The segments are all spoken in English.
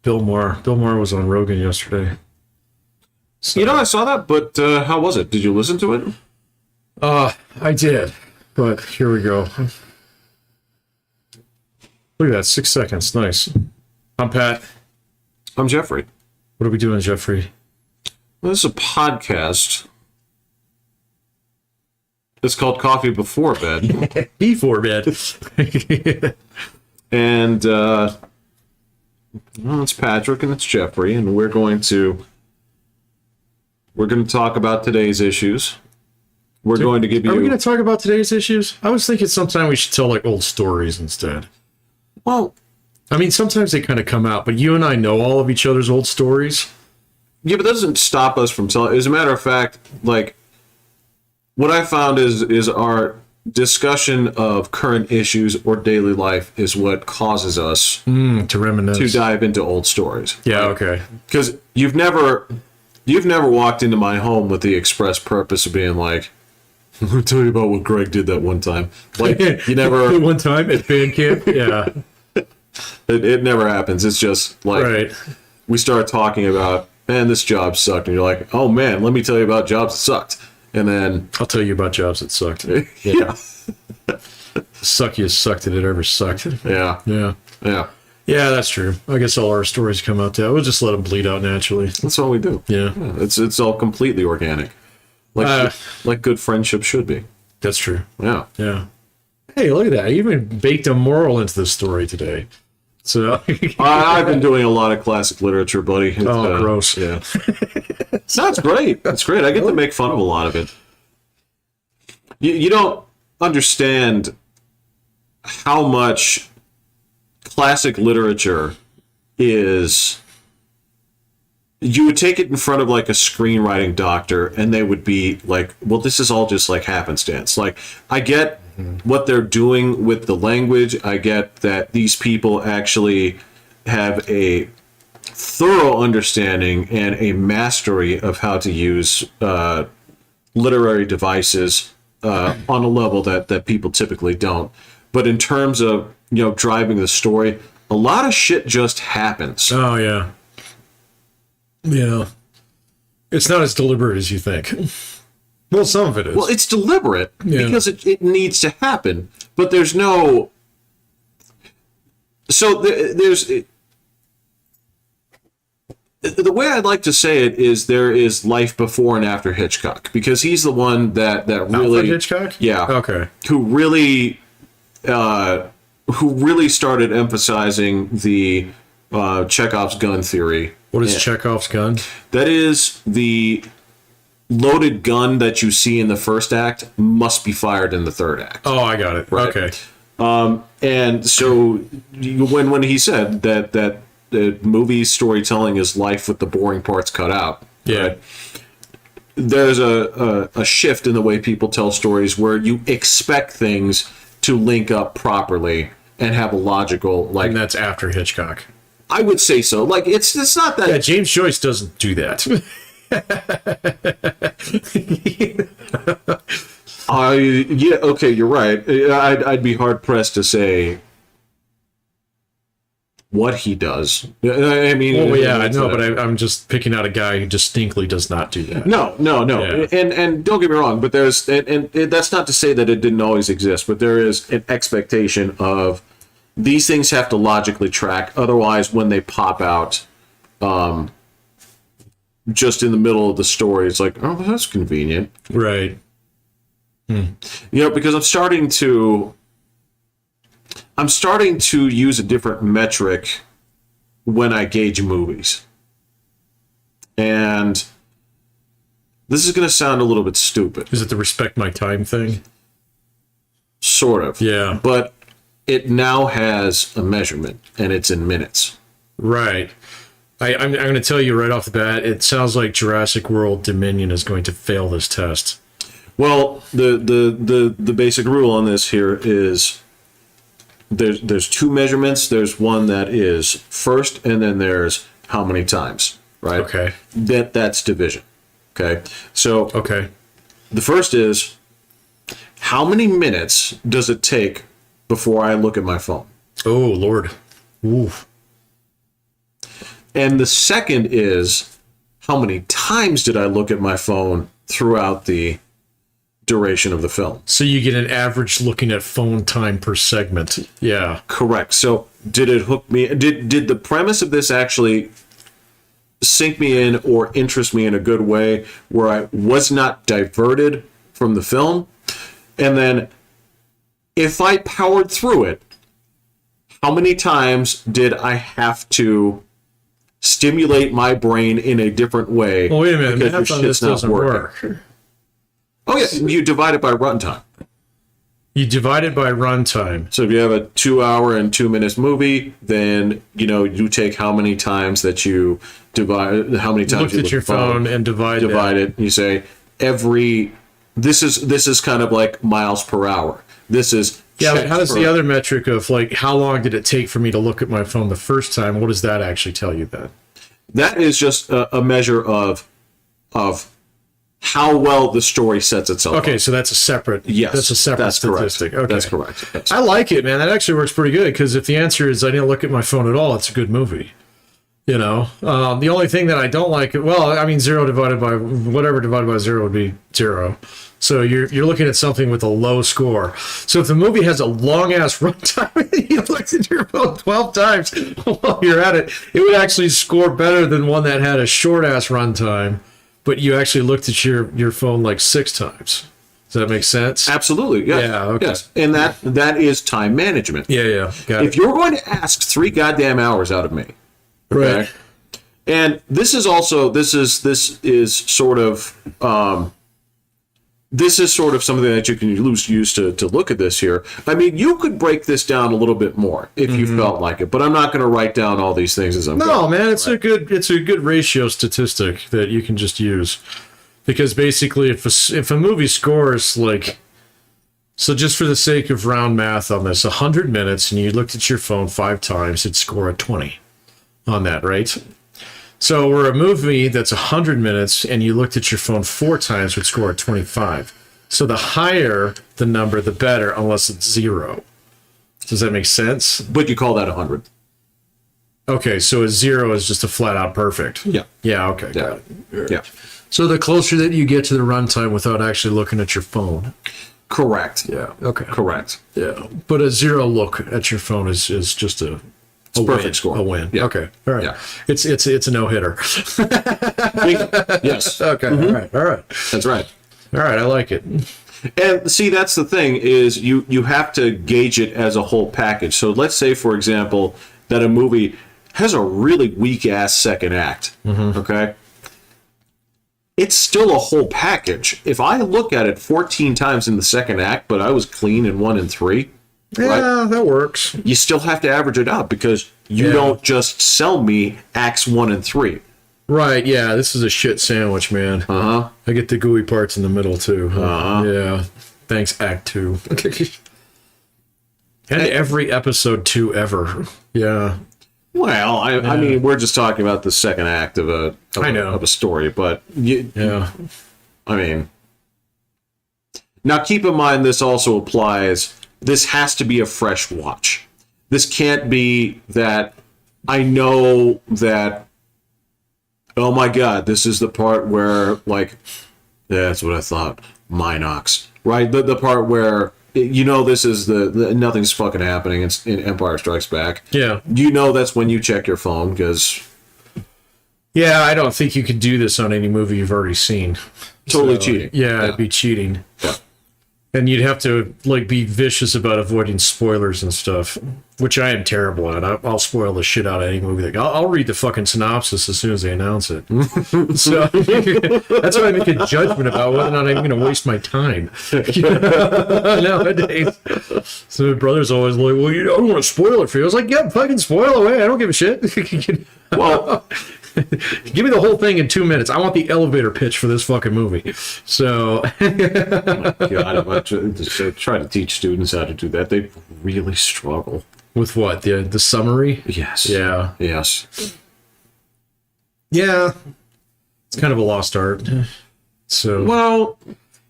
Bill Maher. Bill Maher was on Rogan yesterday. So, I saw that, but how was it? Did you listen to it? I did, but here we go. Look at that, 6 seconds. Nice. I'm Pat. I'm Jeffrey. What are we doing, Jeffrey? Well, this is a podcast. It's called Coffee Before Bed. Before bed. And it's Patrick and it's Jeffrey, and we're going to talk about today's issues. We're going to give you. Are we going to talk about today's issues? I was thinking sometime we should tell like old stories instead. Well, I mean, sometimes they kind of come out, but you and I know all of each other's old stories. yeah, but that doesn't stop us from telling. As a matter of fact, like what I found is our discussion of current issues or daily life is what causes us To reminisce. to dive into old stories. Yeah, okay. Because you've never walked into my home with the express purpose of being like, let me tell you about what Greg did that one time. Like, you never, One time at band camp? Yeah. it never happens. It's just like, Right. we start talking about, man, this job sucked. And you're like, oh man, let me tell you about jobs that sucked. And then, I'll tell you about jobs that sucked. yeah, Suckiest sucked that it ever sucked. yeah, Yeah. yeah. Yeah, that's true. I guess all our stories come out that. We'll just let them bleed out naturally. That's all we do. Yeah. It's all completely organic. Like good friendship should be. That's true. Yeah. Yeah. Hey, look at that. I even baked a moral into the story today. So, I've been doing a lot of classic literature, buddy. It's, gross. Yeah. That's great. That's great. I get to make fun of a lot of it. You don't understand how much classic literature is. You would take it in front of like a screenwriting doctor and they would be like, well, this is all just like happenstance. Like, I get what they're doing with the language. I get that these people actually have a thorough understanding and a mastery of how to use literary devices on a level that people typically don't. But in terms of, driving the story, a lot of shit just happens. oh, yeah. Yeah. It's not as deliberate as you think. Well, some of it is. Well, it's deliberate Yeah. because it needs to happen, but there's no. So there's the way I'd like to say it is there is life before and after Hitchcock, because he's the one that really Alfred Hitchcock? yeah, Okay. who really started emphasizing the Chekhov's gun theory. What is Chekhov's gun? That is the loaded gun that you see in the first act must be fired in the third act. Oh, I got it. Right. Okay. And so when he said that the movie storytelling is life with the boring parts cut out, Yeah. right, there's a shift in the way people tell stories where you expect things to link up properly and have a logical, like, And that's after Hitchcock. I would say so. Like, it's not that. Yeah, James Joyce doesn't do that. Yeah, okay, you're right. I'd be hard pressed to say what he does. I mean, Oh, yeah, I know, but I'm just picking out a guy who distinctly does not do that. no. Yeah. And don't get me wrong, but there's and that's not to say that it didn't always exist, but there is an expectation of these things have to logically track. Otherwise, when they pop out, just in the middle of the story, it's like, oh, that's convenient. Right. Because I'm starting to use a different metric when I gauge movies. And this is going to sound a little bit stupid. Is it the respect my time thing? Sort of. Yeah. But it now has a measurement, and it's in minutes. Right. I'm going to tell you right off the bat, it sounds like Jurassic World Dominion is going to fail this test. Well, the basic rule on this here is there's two measurements. There's one that is first, and then there's how many times, right? Okay. That's division. Okay. So Okay. the first is how many minutes does it take before I look at my phone? Oh, Lord. Ooh. And the second is, how many times did I look at my phone throughout the duration of the film? So you get an average looking at phone time per segment. Yeah. Correct. So did it hook me? Did the premise of this actually sink me in or interest me in a good way where I was not diverted from the film? And then if I powered through it, how many times did I have to stimulate my brain in a different way? Well, wait a minute. because Math your on this shit's not doesn't working? work. Oh, yeah. You divide it by runtime. You divide it by runtime. So if you have a 2 hour and 2 minutes movie, then, you take how many times that you divide, how many times Looked you at look your phone and divide it. And you say this is kind of like miles per hour. This is Yeah, but how does the other metric of like how long did it take for me to look at my phone the first time? What does that actually tell you then? That is just a measure of how well the story sets itself Okay, up. so that's a separate. Yes, that's a separate statistic. Correct. Okay, That's correct. Yes. I like it, man. That actually works pretty good because if the answer is I didn't look at my phone at all, it's a good movie. The only thing that I don't like, zero divided by whatever divided by zero would be zero. So you're looking at something with a low score. So if the movie has a long ass runtime and you looked at your phone 12 times while you're at it, it would actually score better than one that had a short ass runtime, but you actually looked at your phone like 6 times. Does that make sense? Absolutely. Yes. Yeah, okay. Yes. And that is time management. Yeah. Got If you're going to ask 3 goddamn hours out of me, okay? Right. And this is sort of something that you can use to look at this here. I mean, you could break this down a little bit more if you felt like it, but I'm not going to write down all these things as I'm going. No, man, it's a good ratio statistic that you can just use, because basically, if a movie scores like, so just for the sake of round math on this, 100 minutes, and you looked at your phone 5 times, it'd score a 20 on that, right? So we're a movie that's 100 minutes and you looked at your phone 4 times would score a 25. So the higher the number, the better, unless it's 0. Does that make sense? But you call that 100. Okay, so a 0 is just a flat out perfect. Yeah. Yeah, okay. Yeah. Got it. Yeah. So the closer that you get to the runtime without actually looking at your phone. Correct. Yeah. Okay. Correct. Yeah. But a 0 look at your phone is just a perfect win. score. A win. Yeah. Okay. All right. Yeah. It's a no hitter. Yes. Okay. All right. That's right. All right. I like it. And see, that's the thing is you have to gauge it as a whole package. So let's say, for example, that a movie has a really weak ass second act. Okay. It's still a whole package. If I look at it 14 times in the second act, but I was clean in 1 and 3, Yeah, right? that works. You still have to average it out because you don't just sell me acts 1 and 3. Right. Yeah. This is a shit sandwich, man. I get the gooey parts in the middle too. Yeah. Thanks, Act 2. And every episode 2 ever. Yeah. Well, I mean, we're just talking about the second act of a story, but Yeah. I mean, now keep in mind this also applies. This has to be a fresh watch. This can't be that I know that, oh my God, this is the part where, like, that's what I thought, Minox, right? The part where, this is the nothing's fucking happening in Empire Strikes Back. Yeah. That's when you check your phone because... Yeah, I don't think you could do this on any movie you've already seen. Totally cheating. Yeah, it'd be cheating. Yeah. And you'd have to be vicious about avoiding spoilers and stuff, which I am terrible at. I'll spoil the shit out of any movie. I'll read the fucking synopsis as soon as they announce it. So that's why I make a judgment about whether or not I'm going to waste my time. Nowadays. So my brother's always like, well, I don't want to spoil it for you. I was like, yeah, fucking spoil away. I don't give a shit. Well... Give me the whole thing in 2 minutes. I want the elevator pitch for this fucking movie. So, God, I try to teach students how to do that. They really struggle. With what? The summary? Yes. Yeah. Yes. Yeah. It's kind of a lost art. So, Well,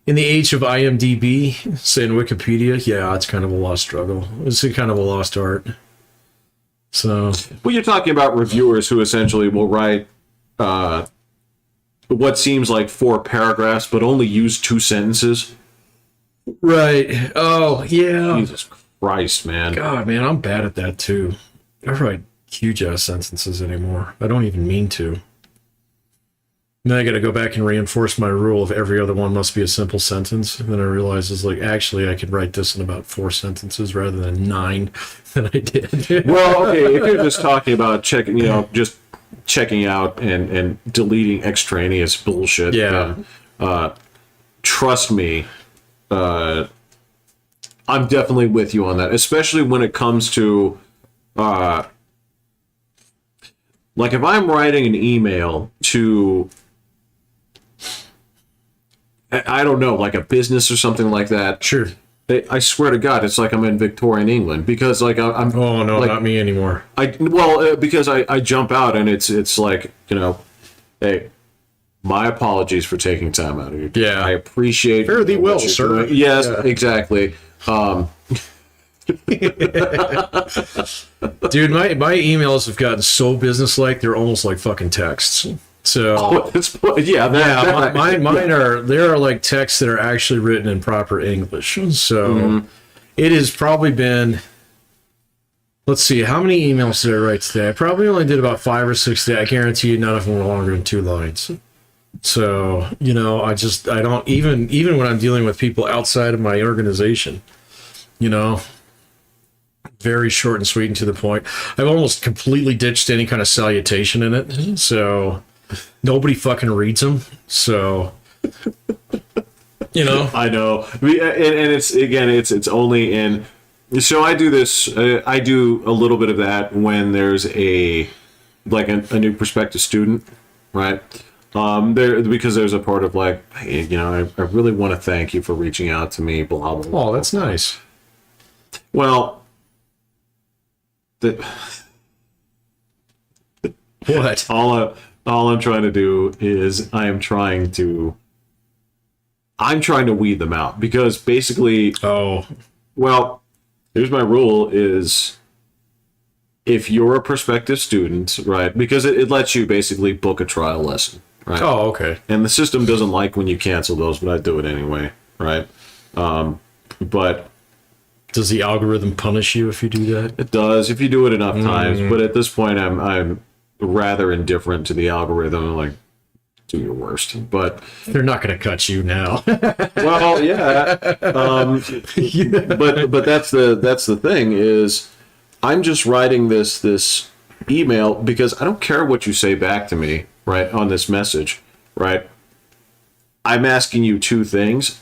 in the age of IMDb, saying Wikipedia, yeah, it's kind of a lost struggle. It's a kind of a lost art. So, Well, you're talking about reviewers who essentially will write what seems like 4 paragraphs, but only use 2 sentences. right. Oh, yeah. Jesus Christ, man. God, man, I'm bad at that too. I write huge ass sentences anymore. I don't even mean to. Then I got to go back and reinforce my rule of every other one must be a simple sentence. And then I realize it's like, actually, I could write this in about 4 sentences rather than 9 that I did. Well, okay, if you're just talking about checking, just checking out and deleting extraneous bullshit, Yeah. then, trust me, I'm definitely with you on that, especially when it comes to, like if I'm writing an email to, I don't know, like a business or something like that. Sure. I swear to God, it's like I'm in Victorian England because like I'm. Oh no, like, not me anymore. Because I jump out and it's like, hey, my apologies for taking time out of your day. Yeah. I appreciate Fare thee well, what you're sir. doing. Yes, Yeah. exactly. Dude, my emails have gotten so businesslike, they're almost like fucking texts. So mine there are like texts that are actually written in proper English. So it has probably been, let's see, how many emails did I write today? I probably only did about 5 or 6 today. I guarantee you none of them were longer than 2 lines. So, I don't, even when I'm dealing with people outside of my organization, very short and sweet and to the point. I've almost completely ditched any kind of salutation in it. So nobody fucking reads them. So, I know. And it's only in. So I do this. I do a little bit of that when there's a new prospective student, right? Because there's a part of like, hey, I really want to thank you for reaching out to me. Blah blah. Blah. oh, that's nice. Well, What? all I'm trying to do is I'm trying to weed them out because basically, Oh, well, here's my rule is if you're a prospective student, right, because it lets you basically book a trial lesson, right? oh, okay. And the system doesn't like when you cancel those, but I do it anyway, right? But Does the algorithm punish you if you do that? it does if you do it enough times. But at this point, I'm rather indifferent to the algorithm. Like, do your worst. But They're not going to cut you now. well, yeah. But that's the thing is, I'm just writing this email because I don't care what you say back to me, right, on this message, right? I'm asking you 2 things.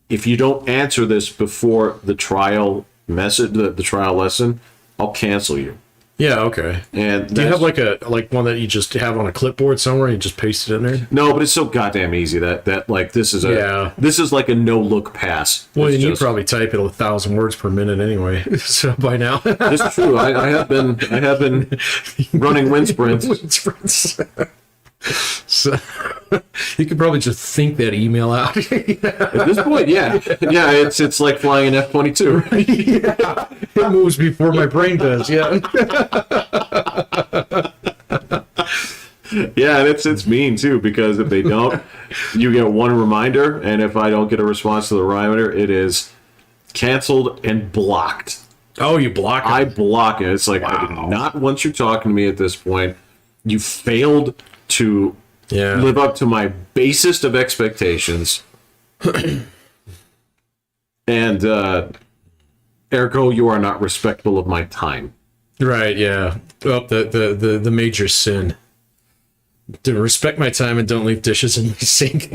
If you don't answer this before the trial message, the trial lesson, I'll cancel you. Yeah, okay. And Do you have like one that you just have on a clipboard somewhere and you just paste it in there? no, but it's so goddamn easy that like this is like a no look pass. Well, It's and you just- probably type it 1,000 words per minute anyway. So by now, It's true. I have been running wind sprints. So you could probably just think that email out. At this point, yeah, it's like flying an F-22. Yeah, it moves before my brain does. Yeah. Yeah, and it's mean too because if they don't, you get one reminder, and if I don't get a response to the reminder, it is canceled and blocked. Oh, you block it. I block it. It's like I do not want you talking to me at this point. You failed to live up to my basest of expectations, and ergo, you are not respectful of my time. Right. Yeah. Well, the major sin. To respect my time and don't leave dishes in my sink.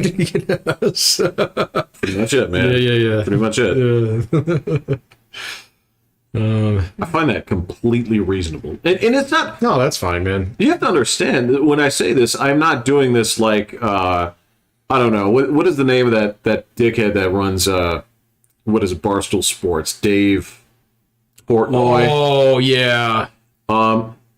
So, Pretty much it, man. yeah. Pretty much it. I find that completely reasonable, and it's not. No, that's fine, man. You have to understand that when I say this, I'm not doing this like I don't know what is the name of that dickhead that runs what is it, Barstool Sports, Dave Portnoy. Oh yeah.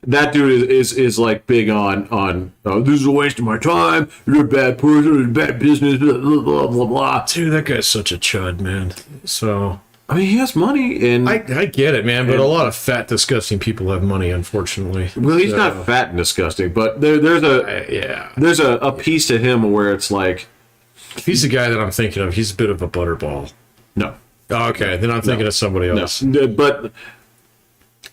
That dude is like big on this is a waste of my time. You're a bad person. It's bad business. Blah blah blah blah. Dude, that guy's such a chud, man. So I mean, he has money, and I get it, man, but a lot of fat, disgusting people have money, unfortunately. well, he's not fat and disgusting, but there's a piece to him where it's like, If he's the guy that I'm thinking of, he's a bit of a butterball. no, Oh, okay, then I'm thinking of somebody else. no, but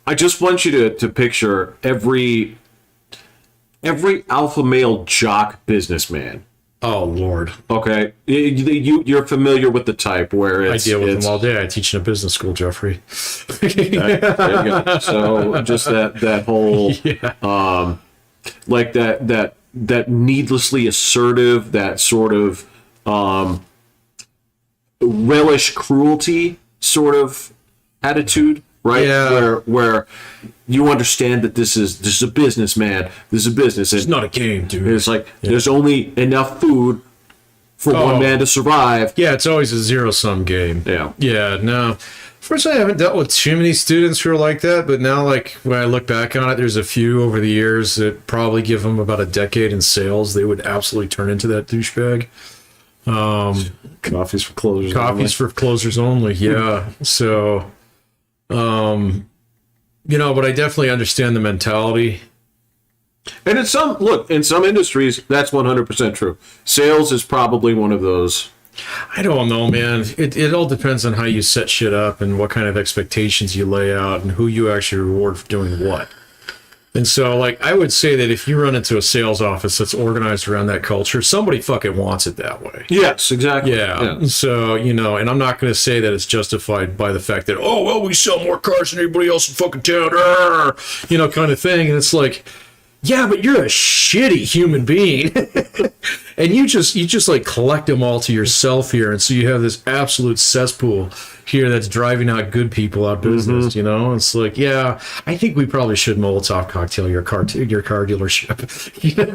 I just want you to picture every alpha male jock businessman. Oh, Lord. Okay, you're familiar with the type where I it's, deal with them all day. I teach in a business school, Jeffrey. there you go. So just that whole like that needlessly assertive, that sort of relish cruelty sort of attitude, right? Yeah. Where you understand that this is a business, man. This is a business. It's not a game, dude. It's like there's only enough food for one man to survive. Yeah, it's always a zero-sum game. Yeah. Yeah, no. Fortunately, I haven't dealt with too many students who are like that, but now, like, when I look back on it, there's a few over the years that probably give them about a decade in sales, they would absolutely turn into that douchebag. Coffees for closers. Coffees for closers only, yeah. So, but I definitely understand the mentality. And in some industries, that's 100% true. Sales is probably one of those. I don't know, man. It all depends on how you set shit up and what kind of expectations you lay out and who you actually reward for doing what. And so, like, I would say that if you run into a sales office that's organized around that culture, somebody fucking wants it that way. Yes, exactly. Yeah. So, and I'm not going to say that it's justified by the fact that, oh, well, we sell more cars than anybody else in fucking town, kind of thing. And it's like, yeah, but you're a shitty human being. And you just like collect them all to yourself here. And so you have this absolute cesspool here that's driving out good people out of business, It's like, yeah, I think we probably should Molotov cocktail your car dealership.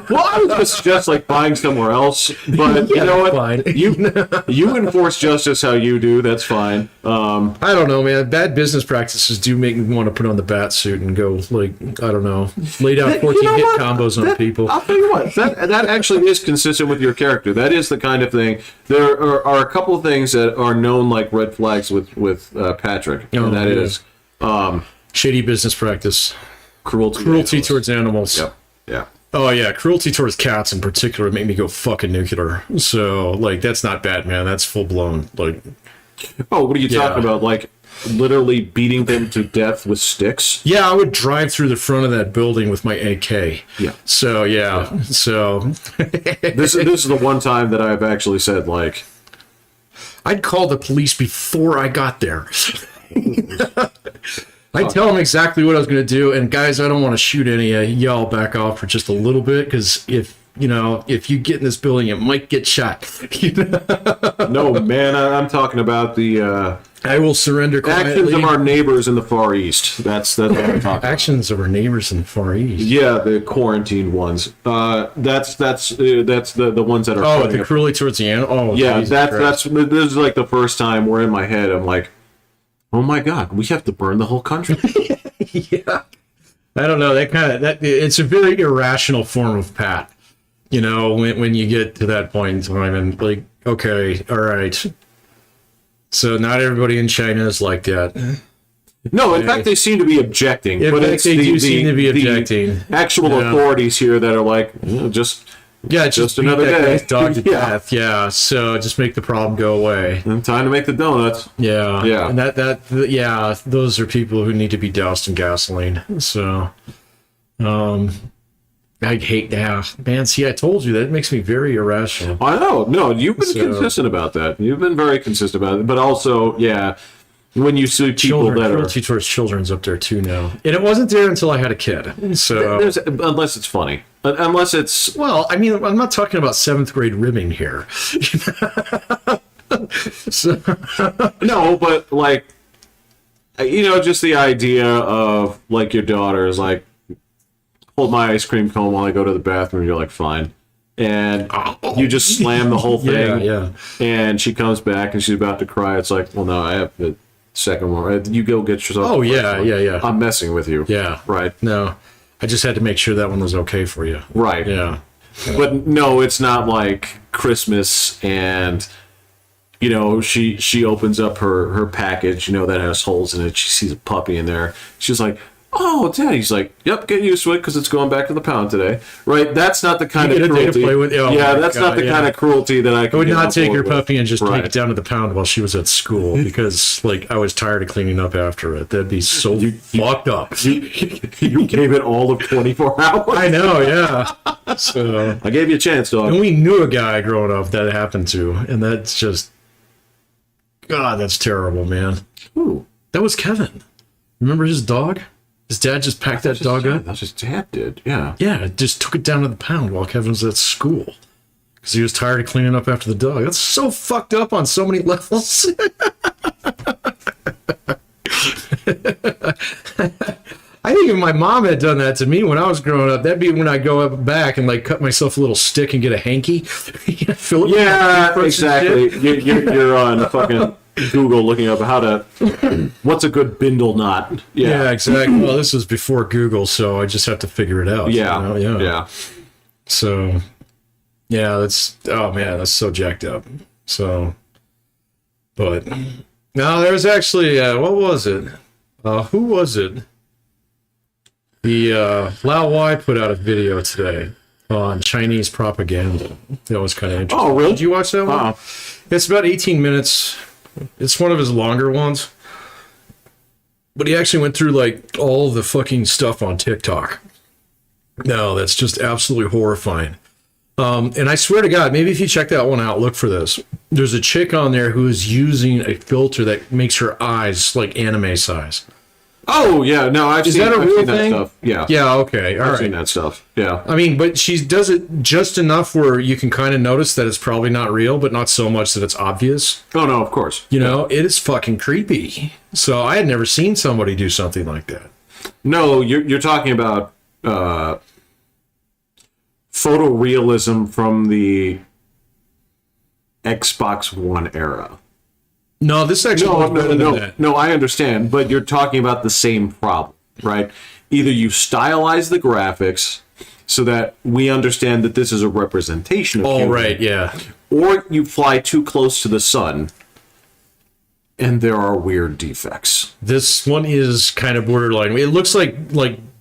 Well, I was going to suggest like buying somewhere else, but you know what? Fine. You enforce justice how you do. That's fine. I don't know, man. Bad business practices do make me want to put on the bat suit and go, like, I don't know, lay down 14 hit combos on people. I'll tell you what, that actually is consistent with your character. That is the kind of thing. There are a couple of things that are known like red flags with Patrick, and that is shady business practice, cruelty towards animals. Yep. Yeah. Oh yeah, cruelty towards cats in particular make me go fucking nuclear. So like, that's not bad, man. That's full blown. Like, oh, what are you talking about? Like, literally beating them to death with sticks? Yeah, I would drive through the front of that building with my AK. Yeah. So yeah. So this is the one time that I've actually said, like, I'd call the police before I got there. I'd tell them exactly what I was going to do. And guys, I don't want to shoot any of y'all, back off for just a little bit, because if you get in this building, it might get shot. No, man, I'm talking about the I will surrender quietly. actions of our neighbors in the Far East. That's what I'm talking about. Actions of our neighbors in the Far East. Yeah, the quarantined ones. That's the ones that are. Oh, the cruelty towards the animal. Oh, yeah, Jesus that's this is like the first time where in my head I'm like, oh my god, we have to burn the whole country. Yeah, I don't know. It's a very irrational form of pat. When you get to that point in time, and like, okay, all right. So not everybody in China is like that. No, in fact, they seem to be objecting. In but fact, it's they do the seem to be objecting. Actual authorities here that are like, just another day. Dog to death. Yeah. So just make the problem go away. And time to make the donuts. Yeah. Yeah. And those are people who need to be doused in gasoline. So, I hate that. Man, see, I told you that makes me very irrational. I know. No, you've been consistent about that. You've been very consistent about it. But also, yeah, when you see people that are... Cruelty towards children's up there, too, now. And it wasn't there until I had a kid. So... unless it's funny. Unless it's... Well, I mean, I'm not talking about 7th grade ribbing here. No, but, like, just the idea of, like, your daughter is like, hold my ice cream cone while I go to the bathroom. You're like, fine. And you just slam the whole thing. Yeah. And she comes back and she's about to cry. It's like, well, no, I have the second one. You go get yourself. Oh, yeah. I'm messing with you. Yeah. Right. No, I just had to make sure that one was okay for you. Right. Yeah. But no, it's not like Christmas and, you know, she opens up her package, you know, that has holes in it. She sees a puppy in there. She's like, "Oh, Dad." He's like, "Yep, get used to it because it's going back to the pound today." Right? That's not the kind of cruelty. That's not the kind of cruelty that I would not take your puppy and just right. take it down to the pound while she was at school because, like, I was tired of cleaning up after it. That'd be so fucked up. You gave it all of 24 hours. I know, yeah. So I gave you a chance, dog. and we knew a guy growing up that it happened to, and that's just, God, that's terrible, man. Ooh. That was Kevin. Remember his dog? His dad just packed that dog up. That's his dad did. Yeah. Yeah, just took it down to the pound while Kevin was at school because he was tired of cleaning up after the dog. That's so fucked up on so many levels. I think if my mom had done that to me when I was growing up, that'd be when I go up back and like cut myself a little stick and get a hanky. Fill it with Yeah, fruits and exactly. shit. You're on fucking Google looking up how to what's a good bindle knot. Yeah, exactly. Well, this was before Google, so I just have to figure it out. Yeah. You know? Yeah. So, yeah, that's, oh man, that's so jacked up. So, but no, there was actually, what was it? Who was it? The Lao Y put out a video today on Chinese propaganda. That was kind of interesting. Oh, really? Did you watch that one? It's about 18 minutes. It's one of his longer ones. But he actually went through like all the fucking stuff on TikTok. No, that's just absolutely horrifying. And I swear to God, maybe if you check that one out, look for this. There's a chick on there who is using a filter that makes her eyes like anime size. Oh yeah, no, I've seen that a real that thing? stuff. Yeah. Yeah, okay. All I've right. seen that stuff. Yeah. I mean, but she does it just enough where you can kind of notice that it's probably not real, but not so much that it's obvious. Oh no, of course. You know, it is fucking creepy. So I had never seen somebody do something like that. No, you're talking about photorealism from the Xbox One era. No, this actually was better than that. No, I understand, but you're talking about the same problem, right? Either you stylize the graphics so that we understand that this is a representation of Oh, human, right, yeah. or you fly too close to the sun and there are weird defects. This one is kind of borderline. It looks like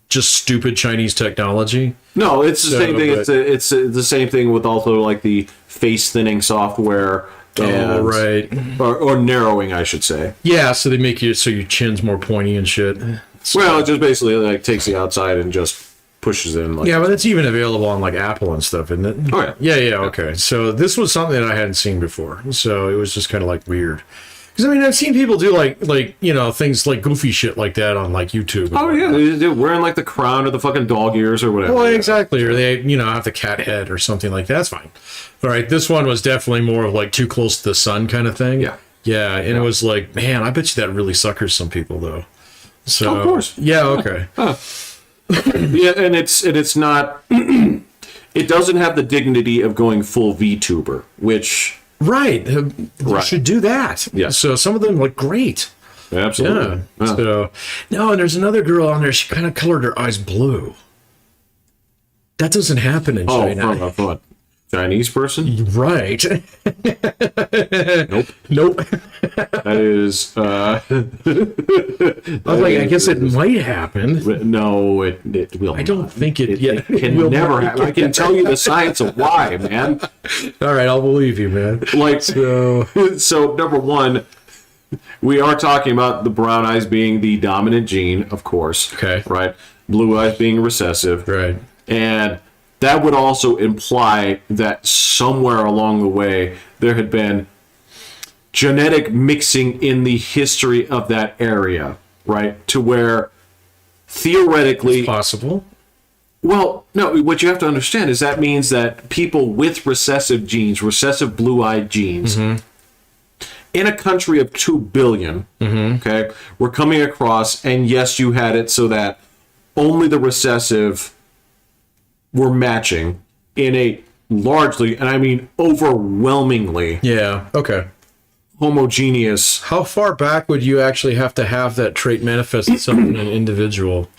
just stupid Chinese technology. No, it's the same thing. but- It's the same thing with also like the face thinning software. Oh, right. Or narrowing, I should say. Yeah, so they make you so your chin's more pointy and shit. So, Well, it just basically like takes the outside and just pushes in. Like, yeah, but it's even available on like Apple and stuff, isn't it? Oh, yeah. Yeah, okay. So this was something that I hadn't seen before. So it was just kind of like weird. Because I mean, I've seen people do like you know, things like goofy shit like that on like YouTube. Oh yeah, they're wearing like the crown or the fucking dog ears or whatever. Well, exactly. Or they, you know, have the cat head or something like that. That's fine. All right. This one was definitely more of like too close to the sun kind of thing. Yeah. Yeah. And it was like, man, I bet you that really suckers some people though. So, Of course. Yeah. Okay. Yeah, and it's not. It doesn't have the dignity of going full VTuber, which Right. You Right. should do that. Yeah. So some of them look great. absolutely. Yeah. So, no, and there's another girl on there. She kind of colored her eyes blue. That doesn't happen in Oh, China. from a Chinese person? Right. Nope. Nope. That is. I was like, I guess it might happen. No, it will. I don't think it. It can will never not. happen. I can tell you the science of why, man. All right, I'll believe you, man. Like, So, so number one, we are talking about the brown eyes being the dominant gene, of course. Okay. Right. Blue eyes being recessive. right. And that would also imply that somewhere along the way there had been genetic mixing in the history of that area, right? To where theoretically, Possible. well, no, what you have to understand is that means that people with recessive genes, recessive blue-eyed genes, in a country of 2 billion, okay, we're coming across, and yes, you had it so that only the recessive were matching in a largely, and I mean overwhelmingly, Yeah. Okay. homogeneous. How far back would you actually have to have that trait manifest itself in an individual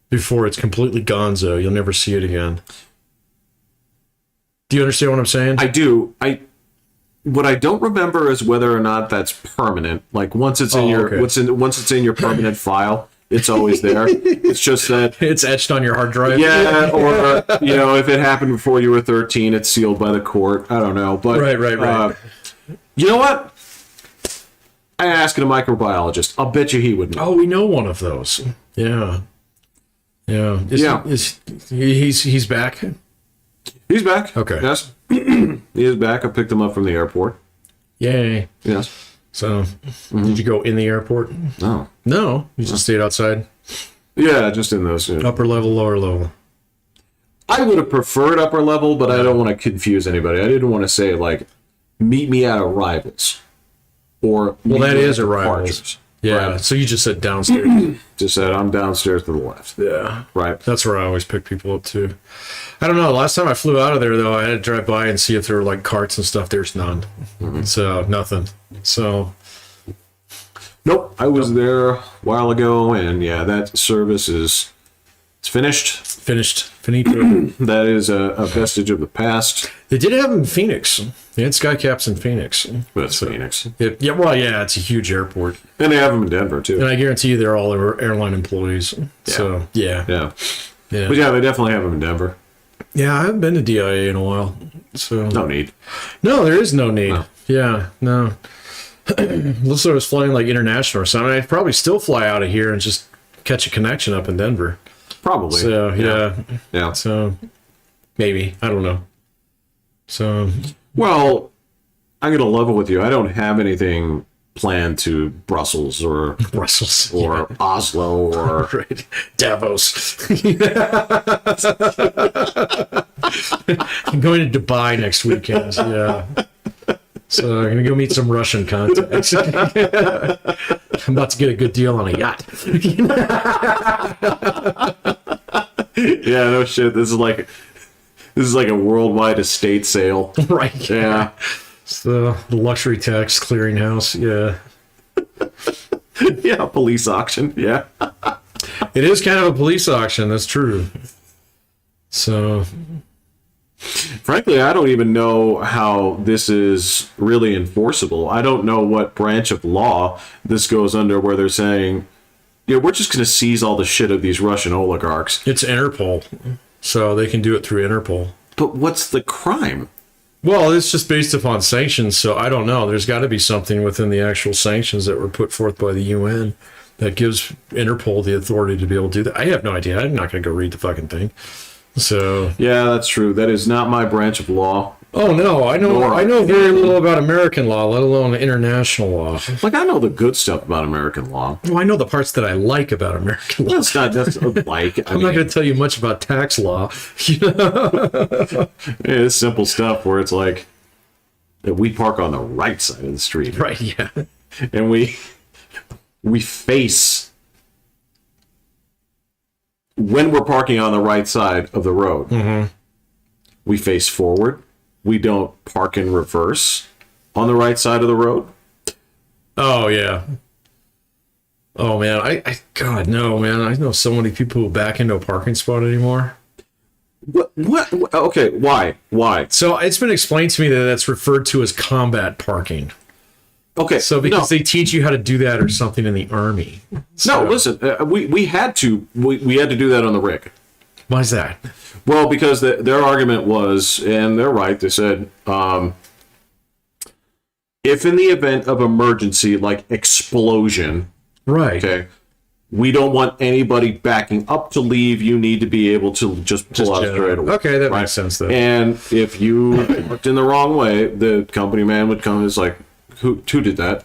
before it's completely gonzo? You'll never see it again. Do you understand what I'm saying? I do. what I don't remember is whether or not that's permanent. Like once it's in once it's in your permanent file, it's always there. It's just that It's etched on your hard drive. yeah, or if it happened before you were 13, it's sealed by the court. I don't know, but Right. You know what? I asked a microbiologist. I'll bet you he would know. Oh, we know one of those. Yeah. He's back. He's back. Okay. Yes, he is back. I picked him up from the airport. Yay. Yes. So, did you go in the airport? No. No, you just stayed outside. Yeah, just in those. Upper level, lower level. I would have preferred upper level, but I don't want to confuse anybody. I didn't want to say like, meet me at Arrivals, or That is Arrivals. Arrivals. Yeah. Right. So you just said downstairs. Just said I'm downstairs to the left. Yeah. Right. That's where I always pick people up too. I don't know. Last time I flew out of there, though, I had to drive by and see if there were like carts and stuff. There's none. So nothing. So Nope. I was there a while ago, and yeah, that service it's finished. finito. That is a vestige of the past. They did have them in Phoenix. They had sky caps in Phoenix. But it's Phoenix. It's a huge airport. And they have them in Denver, And too. I guarantee you they're all airline employees. So, yeah. Yeah. But yeah, they definitely have them in Denver. Yeah, I haven't been to DIA in a while. So No need. No, there is no need. No. Yeah, no. Unless I was flying like international or something, I'd probably still fly out of here and just catch a connection up in Denver. Probably. So, yeah. Yeah. So, maybe. I don't know. So, Well, I'm going to level with you. I don't have anything planned to Brussels or Brussels. Oslo or Right. Davos. I'm going to Dubai next weekend. Yeah. So I'm going to go meet some Russian contacts. I'm about to get a good deal on a yacht. yeah, no shit. This is like a worldwide estate sale. Right. Yeah. So the luxury tax clearinghouse. Yeah. Yeah, police auction. Yeah. It is kind of a police auction. That's true. So, Frankly, I don't even know how this is really enforceable. I don't know what branch of law this goes under where they're saying, yeah, we're just going to seize all the shit of these Russian oligarchs. it's Interpol. So they can do it through Interpol. But what's the crime? Well, it's just based upon sanctions, so I don't know. There's got to be something within the actual sanctions that were put forth by the UN that gives Interpol the authority to be able to do that. I have no idea. I'm not going to go read the fucking thing. So, Yeah, that's true. That is not my branch of law. oh no, I know very little about American law, let alone international law. Like, I know the good stuff about American law. Well, I know the parts that I like about American law. That's not just like, I'm not going to tell you much about tax law. it's simple stuff where it's like that we park on the right side of the street. Right, yeah. And we face, when we're parking on the right side of the road, we face forward. We don't park in reverse on the right side of the road. Oh, yeah. Oh, man. God, no, man. I know so many people who back into a parking spot anymore. What? Okay, why? So it's been explained to me that that's referred to as combat parking. Okay, So because they teach you how to do that or something in the Army. So, no, listen, we had to do that on the rig. Why is that? Well, because their argument was, and they're right, they said, if in the event of emergency, like explosion, Right. okay, we don't want anybody backing up to leave, you need to be able to just pull out straight away. Okay, that makes sense, though. And if you looked in the wrong way, the company man would come and it's like, who did that?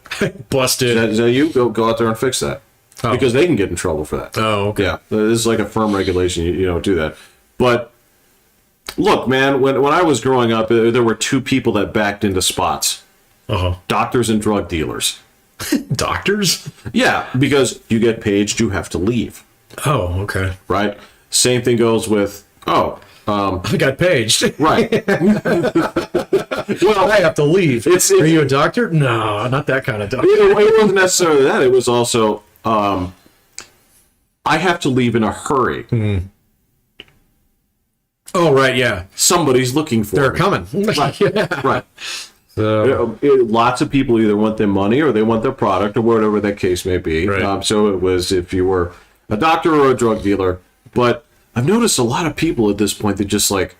Busted. Is that you? Go out there and fix that. Oh. Because they can get in trouble for that. Oh, okay. Yeah, this is like a firm regulation. You don't do that. But look, man, when I was growing up, there were two people that backed into spots: Uh-huh. doctors and drug dealers. Doctors? Yeah, because you get paged, you have to leave, Oh, okay. right? Same thing goes with I got paged. right. Well, I have to leave. It's- Are you a doctor? No, not that kind of doctor. It wasn't necessarily that. It was also I have to leave in a hurry. Oh, right, yeah. Somebody's looking for They're me. coming. Right. Yeah. Right. So, Lots of people either want their money or they want their product or whatever that case may be. Right. So it was if you were a doctor or a drug dealer. But I've noticed a lot of people at this point that just like,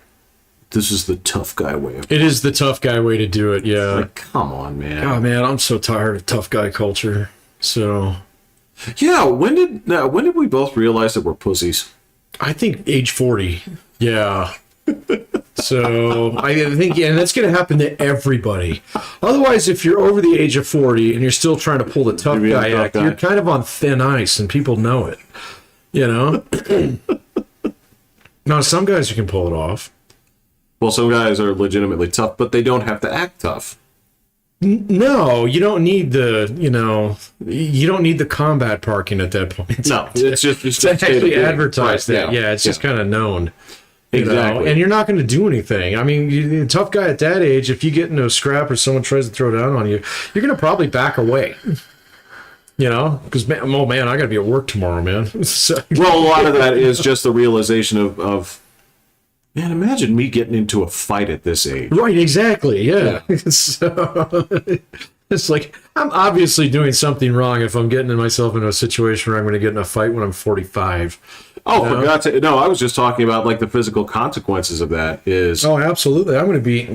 this is the tough guy way of it is the tough guy way to do it. Yeah. like, come on, man. Oh man, I'm so tired of tough guy culture. So Yeah, when did we both realize that we're pussies? I think age 40. Yeah. So I think, and that's going to happen to everybody. Otherwise, if you're over the age of 40 and you're still trying to pull the tough You're guy being a tough act, guy. you're kind of on thin ice, and people know it. You know. Now, some guys you can pull it off. Well, some guys are legitimately tough, but they don't have to act tough. No, you don't need the, you don't need the combat parking at that point. No, it's just It's actually advertised Right, that. Yeah, it's just kind of known. You know, Exactly. and you're not going to do anything. I mean, you tough guy at that age, if you get into a scrap or someone tries to throw down on you, you're going to probably back away. You know, because, oh man, I got to be at work tomorrow, man. So, Well, a lot of that is just the realization of man, imagine me getting into a fight at this age. right, exactly. Yeah. So, it's like, I'm obviously doing something wrong if I'm getting myself into a situation where I'm going to get in a fight when I'm 45. Oh, for God's sake. No, I was just talking about like the physical consequences of that is, Oh, absolutely. I'm going to be,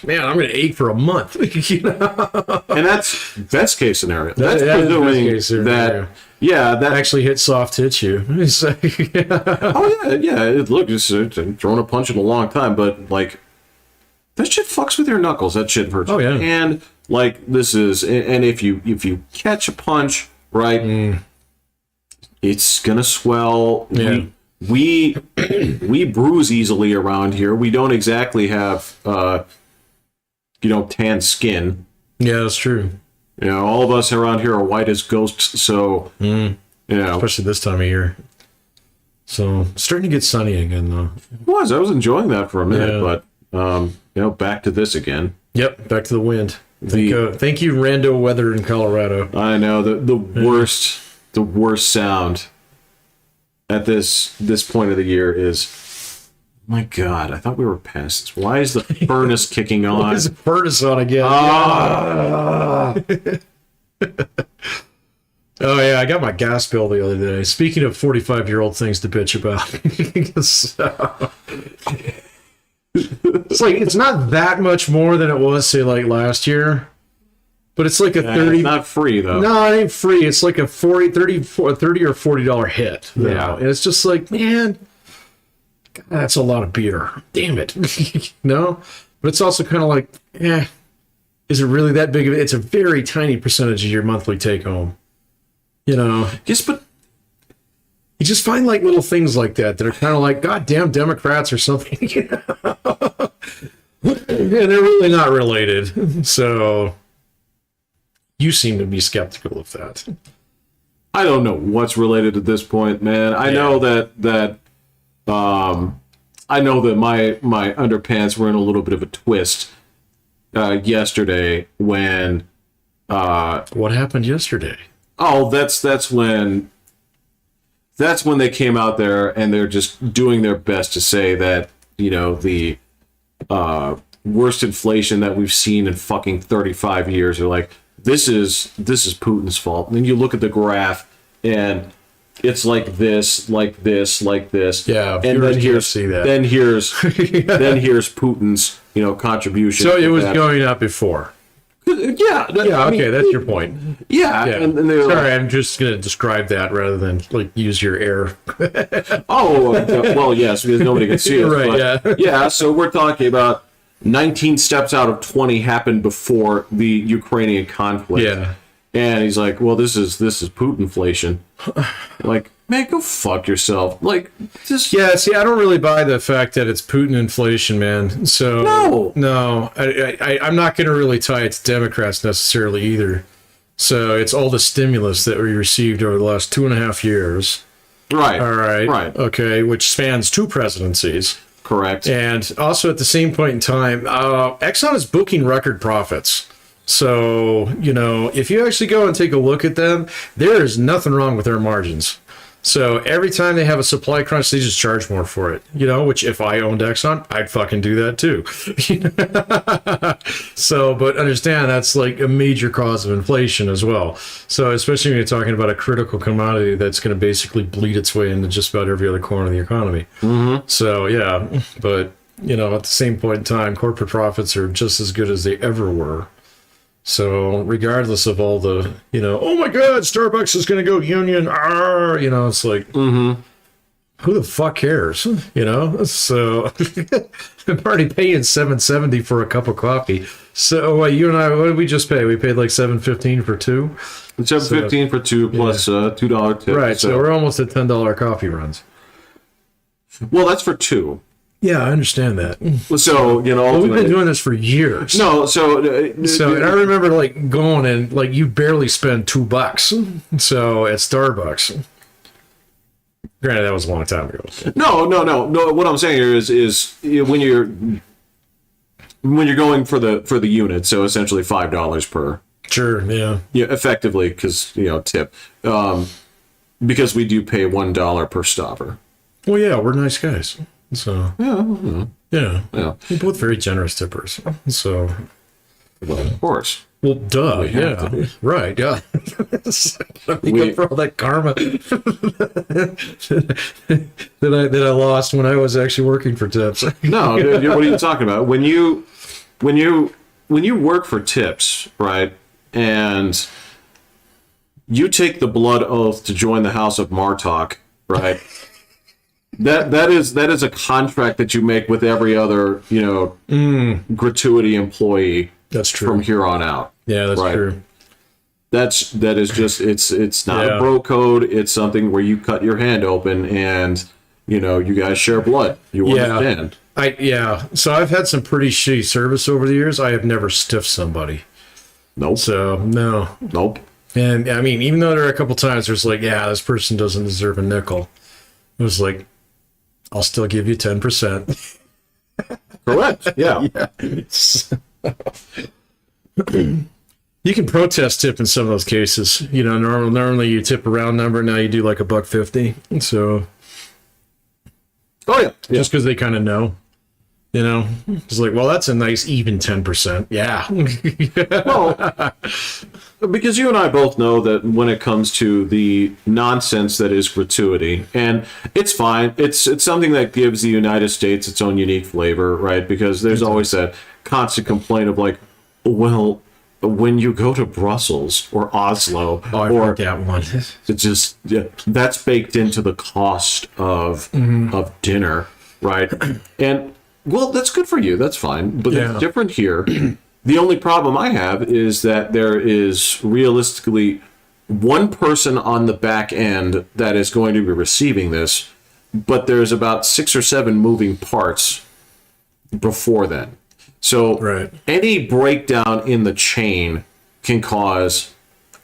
man, I'm going to ache for a month. You know? and that's best case scenario. That's that is presuming best case scenario. that, yeah, that Actually hit soft tissue. It's like, oh yeah. Look, just throwing a punch in a long time, but like that shit fucks with your knuckles. That shit hurts. Oh, yeah. And like this is, and if you catch a punch, right, it's gonna swell. Yeah. We bruise easily around here. We don't exactly have tan skin. yeah, that's true. All of us around here are white as ghosts. So Especially this time of year. So, it's starting to get sunny again, though. I was enjoying that for a minute, Yeah. but back to this again. Yep, back to the wind. Thank you, rando weather in Colorado. I know the worst sound at this point of the year is, my God, I thought we were past this. Why is the furnace kicking on? It's a furnace on again. Ah. Oh, yeah, I got my gas bill the other day. Speaking of 45-year-old things to bitch about. So, it's like, it's not that much more than it was, say, like last year. But it's like a 30... It's not free, though. No, it ain't free. It's like a $30 or $40 hit. Yeah. And it's just like, man, God, that's a lot of beer. Damn it. No? But it's also kind of like, is it really that big of it? It's a very tiny percentage of your monthly take home. Yes, but You just find like little things like that are kind of like, goddamn Democrats or something. And they're really not related. So you seem to be skeptical of that. I don't know what's related at this point, man. I know that I know that my underpants were in a little bit of a twist yesterday when What happened yesterday? oh, that's when they came out there and they're just doing their best to say that, the worst inflation that we've seen in fucking 35 years. They're like, this is Putin's fault. And then you look at the graph and it's like this, like this, like this. Yeah, and then here's see that. then here's Putin's, contribution. So it to was that. going up before. Yeah. Yeah, okay, that's your point. Yeah. Yeah. And they're like, Sorry, I'm just going to describe that rather than like use your air. oh, well, yes, because nobody can see us. Right, but, yeah. So we're talking about 19 steps out of 20 happened before the Ukrainian conflict. Yeah. And he's like, well, this is Putinflation. Like, man, go fuck yourself. Like, just Yeah, see, I don't really buy the fact that it's Putin inflation, man. So no, I'm not going to really tie it to Democrats necessarily either. So it's all the stimulus that we received over the last 2.5 years. right. All right. Right. Okay, which spans 2 presidencies. Correct. And also at the same point in time, Exxon is booking record profits. So, if you actually go and take a look at them, there is nothing wrong with their margins. So every time they have a supply crunch, they just charge more for it, which if I owned Exxon, I'd fucking do that too. So, but understand that's like a major cause of inflation as well. So especially when you're talking about a critical commodity that's going to basically bleed its way into just about every other corner of the economy. So yeah, but at the same point in time, corporate profits are just as good as they ever were. So regardless of all the, oh my God, Starbucks is going to go union. It's like, who the fuck cares? So I'm already paying $7.70 for a cup of coffee. So you and I, what did we just pay? We paid like $7.15 for two. $7.15 for two plus $2 tip. Right. So we're almost at $10 coffee runs. Well, that's for two. Yeah, I understand that. So, Well, we've been doing this for years. No, so and I remember like going and like you barely spend $2. So at Starbucks. Granted, that was a long time ago. No. What I'm saying here is when you're going for the unit, so essentially $5 per. Sure. Yeah. Yeah, effectively, because tip, because we do pay $1 per stopper. Well, yeah, we're nice guys. So yeah, Yeah. we're both very generous tippers. So, Well, of course. well, duh, yeah, right, yeah. Make up for all that karma that I lost when I was actually working for tips. No, dude, what are you talking about? When you work for tips, right, and you take the blood oath to join the House of Martok, right? That is a contract that you make with every other, gratuity employee. That's true. From here on out. Yeah, that's right? true. That is just it's not a bro code. It's something where you cut your hand open and you guys share blood. You understand. So I've had some pretty shitty service over the years. I have never stiffed somebody. Nope. So no. Nope. And I mean, even though there are a couple times there's like, this person doesn't deserve a nickel. It was like, I'll still give you 10%. Correct. Yeah. You can protest tip in some of those cases. Normally you tip a round number. Now you do like $1.50. So, just because they kind of know, it's like, well, that's a nice even 10%. Yeah. Well, because you and I both know that when it comes to the nonsense that is gratuity, and it's fine. It's something that gives the United States its own unique flavor, right? Because there's always that constant complaint of like, well, when you go to Brussels or Oslo, I've heard that one. It's just that's baked into the cost of dinner, right? And well, that's good for you. That's fine, but it's different here. The only problem I have is that there is realistically one person on the back end that is going to be receiving this, but there's about 6 or 7 moving parts before then. So any breakdown in the chain can cause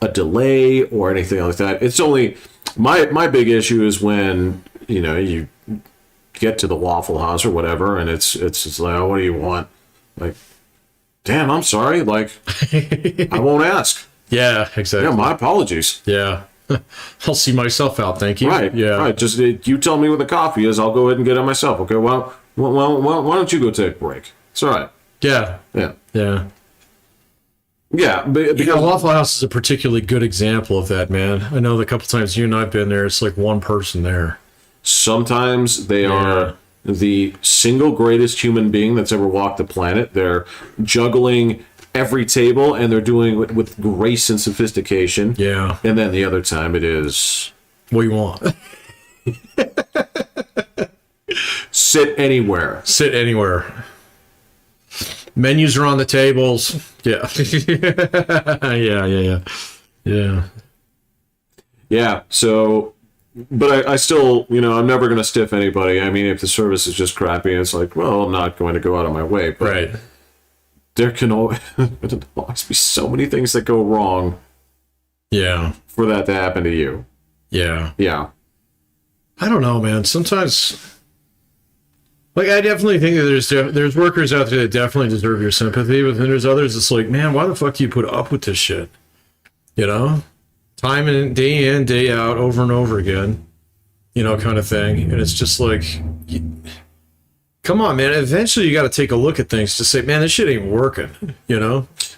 a delay or anything like that. It's only my big issue is when you get to the Waffle House or whatever, and it's just like, oh, what do you want? Like, damn, I'm sorry. Like, I won't ask. Yeah, exactly. Yeah, my apologies. Yeah. I'll see myself out. Thank you. Right. Yeah. Right. Just you tell me what the coffee is. I'll go ahead and get it myself. Okay. Well, why don't you go take a break? It's all right. Yeah. Yeah. Yeah. Yeah. Because Waffle House is a particularly good example of that, man. I know the couple times you and I've been there, it's like one person there. Sometimes they are the single greatest human being that's ever walked the planet. They're juggling every table, and they're doing it with grace and sophistication. Yeah. And then the other time it is... What do you want? Sit anywhere. Sit anywhere. Menus are on the tables. Yeah. Yeah. Yeah, so... But I still, I'm never going to stiff anybody. I mean, if the service is just crappy, it's like, well, I'm not going to go out of my way. But there can always be so many things that go wrong. Yeah. For that to happen to you. Yeah. Yeah. I don't know, man. Sometimes, like, I definitely think that there's workers out there that definitely deserve your sympathy, but then there's others that's like, man, why the fuck do you put up with this shit? Time in, day out, over and over again. kind of thing. And it's just like, come on, man. Eventually, you got to take a look at things to say, man, this shit ain't working.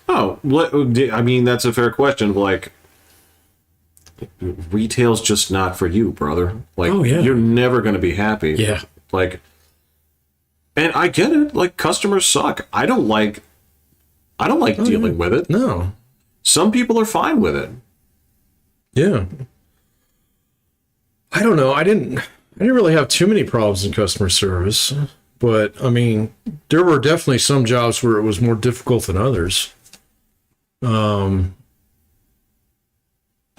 Oh, I mean, that's a fair question. Like, retail's just not for you, brother. Like, Oh, yeah. you're never going to be happy. Yeah. Like, and I get it. Like, customers suck. I don't like dealing with it. No. Some people are fine with it. Yeah. I don't know. I didn't really have too many problems in customer service, but I mean, there were definitely some jobs where it was more difficult than others.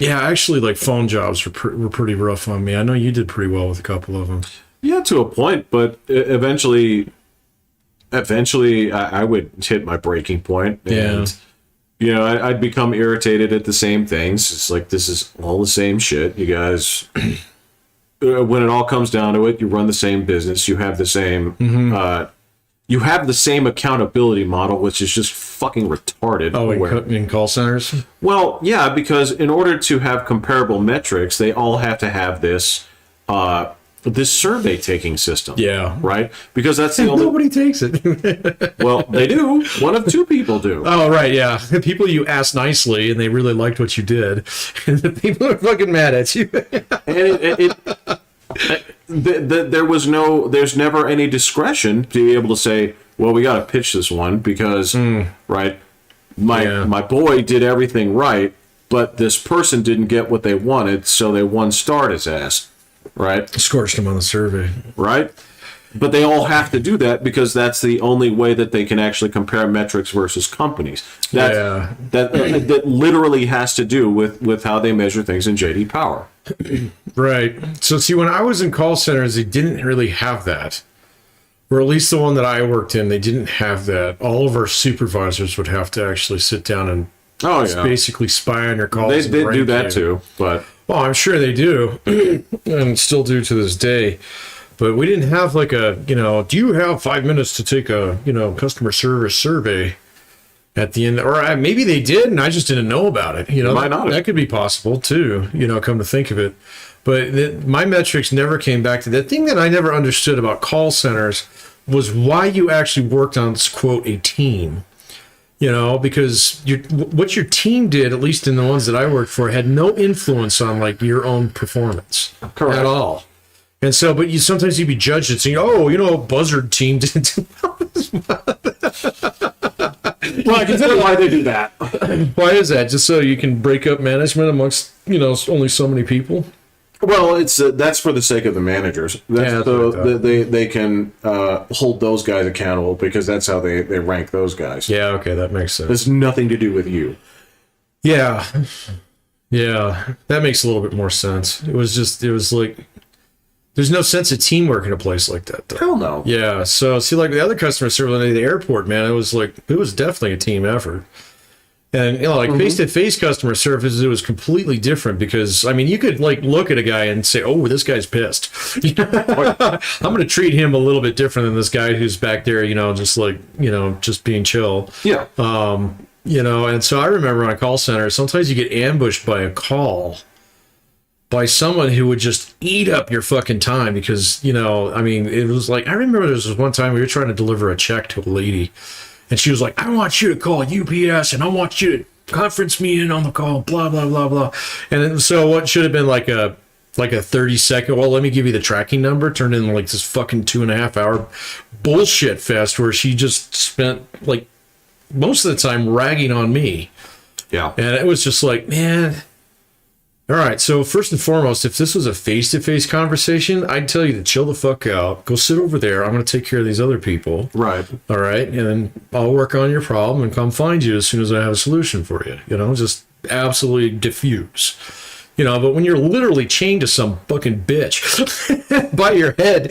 Yeah, actually, like phone jobs were pretty rough on me. I know you did pretty well with a couple of them. Yeah, to a point, but eventually I would hit my breaking point, and I'd become irritated at the same things. It's like, this is all the same shit. You guys, when it all comes down to it, you run the same business. You have the same accountability model, which is just fucking retarded. Oh, in call centers? Well, yeah, because in order to have comparable metrics, they all have to have this survey taking system. Yeah. Right? Because that's the only... Nobody takes it. Well, they do. One of two people do. Oh, right, yeah. The people you asked nicely and they really liked what you did. And the people are fucking mad at you. And there's never any discretion to be able to say, well, we got to pitch this one because, right, my boy did everything right, but this person didn't get what they wanted, so they one-starred his ass, right? Scorched him on the survey. Right? But they all have to do that because that's the only way that they can actually compare metrics versus companies. That literally has to do with how they measure things in JD Power. Right. So see, when I was in call centers, they didn't really have that. Or at least the one that I worked in, they didn't have that. All of our supervisors would have to actually sit down and basically spy on your calls. They do that too, but... Well, I'm sure they do, and still do to this day. But we didn't have like do you have 5 minutes to take a, customer service survey at the end? Or maybe they did, and I just didn't know about it. Might not. That could be possible too, come to think of it. But my metrics never came back to that thing that I never understood about call centers was why you actually worked on, quote, a team. Because what your team did, at least in the ones that I worked for, had no influence on like your own performance. Correct. At all. And so, but sometimes you'd be judged at saying, Buzzard team didn't do Well, I can tell you why they do that. Why is that? Just so you can break up management amongst, only so many people? Well, it's that's for the sake of the managers. They can hold those guys accountable because that's how they rank those guys. Yeah, okay, that makes sense. It's nothing to do with you. Yeah, that makes a little bit more sense. It was like, there's no sense of teamwork in a place like that, though. Hell no. Yeah, so see, like the other customer service at the airport, man, it was definitely a team effort. And like face-to-face customer service, it was completely different because you could like look at a guy and say, "Oh, this guy's pissed." I'm going to treat him a little bit different than this guy who's back there, just being chill. Yeah. And so I remember on a call center, sometimes you get ambushed by a call by someone who would just eat up your fucking time because it was like, I remember there was one time we were trying to deliver a check to a lady. And she was like, I want you to call UPS and I want you to conference me in on the call, blah, blah, blah, blah. And so what should have been like a 30-second, well, let me give you the tracking number, turned into like this fucking 2.5 hour bullshit fest where she just spent like most of the time ragging on me. Yeah. And it was just like, man. All right, so first and foremost, if this was a face-to-face conversation, I'd tell you to chill the fuck out. Go sit over there. I'm going to take care of these other people. Right. All right, and then I'll work on your problem and come find you as soon as I have a solution for you. Just absolutely diffuse. But when you're literally chained to some fucking bitch by your head,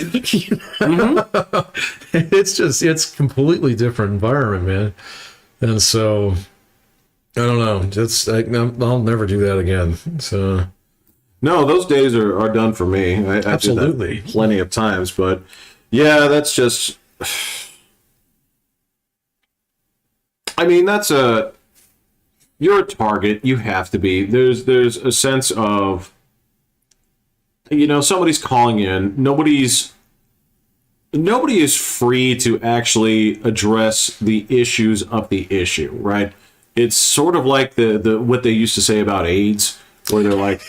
it's completely different environment, man. And so... I don't know. I'll never do that again. So, no, those days are done for me. Absolutely. I did that plenty of times, but yeah, that's just. You're a target. You have to be. There's a sense of somebody's calling in. Nobody is free to actually address the issues of the issue, right? It's sort of like the what they used to say about AIDS, where they're like,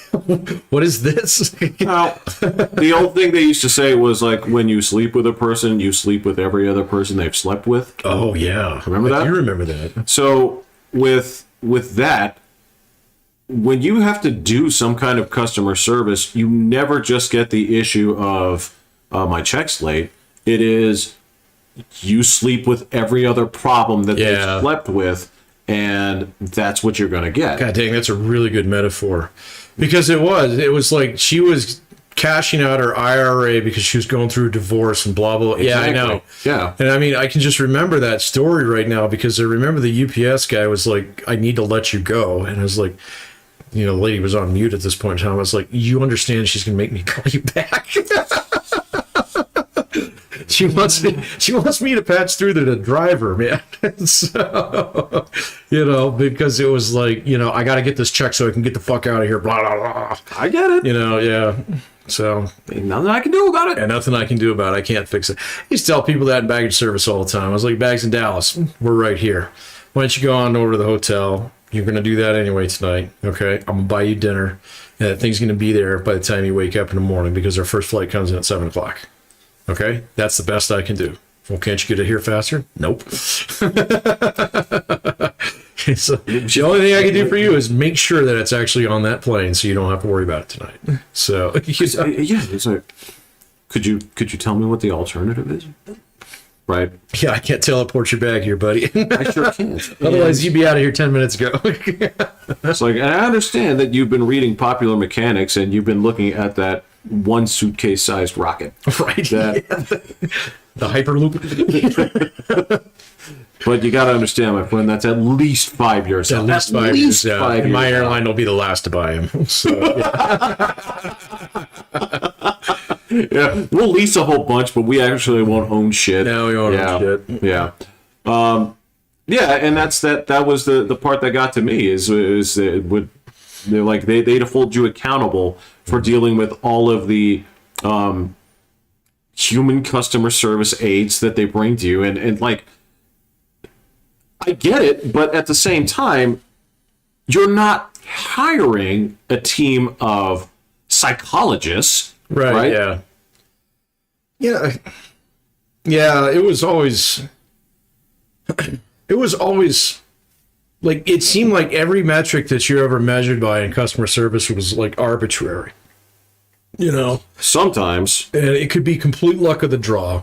what is this? well, the old thing they used to say was like, when you sleep with a person, you sleep with every other person they've slept with. Oh yeah, remember that? You remember that? So with that, when you have to do some kind of customer service, you never just get the issue of my check's late. It is you sleep with every other problem that they've slept with, and that's what you're going to get. God dang, that's a really good metaphor. Because it was like she was cashing out her IRA because she was going through a divorce and blah, blah. Exactly. Yeah, I know. Yeah. And I mean, I can just remember that story right now because I remember the UPS guy was like, I need to let you go. And I was like, the lady was on mute at this point in time. I was like, you understand she's going to make me call you back? She wants me to patch through to the driver, man. So, because it was like, I got to get this check so I can get the fuck out of here. Blah, blah, blah. I get it. Yeah. So ain't nothing I can do about it. And nothing I can do about it. I can't fix it. I used to tell people that in baggage service all the time. I was like, bags in Dallas, we're right here. Why don't you go on over to the hotel? You're going to do that anyway tonight. Okay. I'm going to buy you dinner. And that thing's going to be there by the time you wake up in the morning because our first flight comes in at 7:00. Okay, that's the best I can do. Well, can't you get it here faster? Nope. So the only thing I can do for you is make sure that it's actually on that plane, so you don't have to worry about it tonight. So it's like, could you tell me what the alternative is? Right? Yeah, I can't teleport your bag here, buddy. I sure can't. Otherwise, you'd be out of here 10 minutes ago. It's like, and I understand that you've been reading Popular Mechanics and you've been looking at that one suitcase-sized rocket, right? The Hyperloop. But you got to understand, my friend, that's at least 5 years. At least 5 years. Yeah. And my airline will be the last to buy him. So, yeah, we'll lease a whole bunch, but we actually won't own shit. No, we won't own shit. Yeah. And that was the part that got to me is it would. They'd hold you accountable for dealing with all of the human customer service aids that they bring to you. And like, I get it, but at the same time, you're not hiring a team of psychologists. Right? Yeah. It was always like, it seemed like every metric that you ever measured by in customer service was like arbitrary, Sometimes. And it could be complete luck of the draw,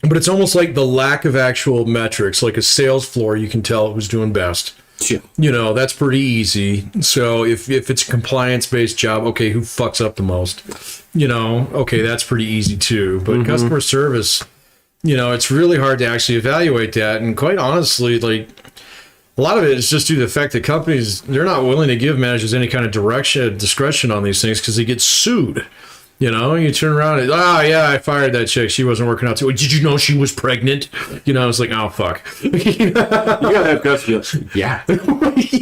but it's almost like the lack of actual metrics, like a sales floor, you can tell who's doing best. Yeah. That's pretty easy. So if it's a compliance-based job, okay, who fucks up the most? Okay, that's pretty easy too. But customer service, it's really hard to actually evaluate that. And quite honestly, like, a lot of it is just due to the fact that companies, they're not willing to give managers any kind of discretion on these things because they get sued. You turn around and, I fired that chick. She wasn't working out too. Did you know she was pregnant? It's like, oh, fuck. You gotta have guts to be like, yeah.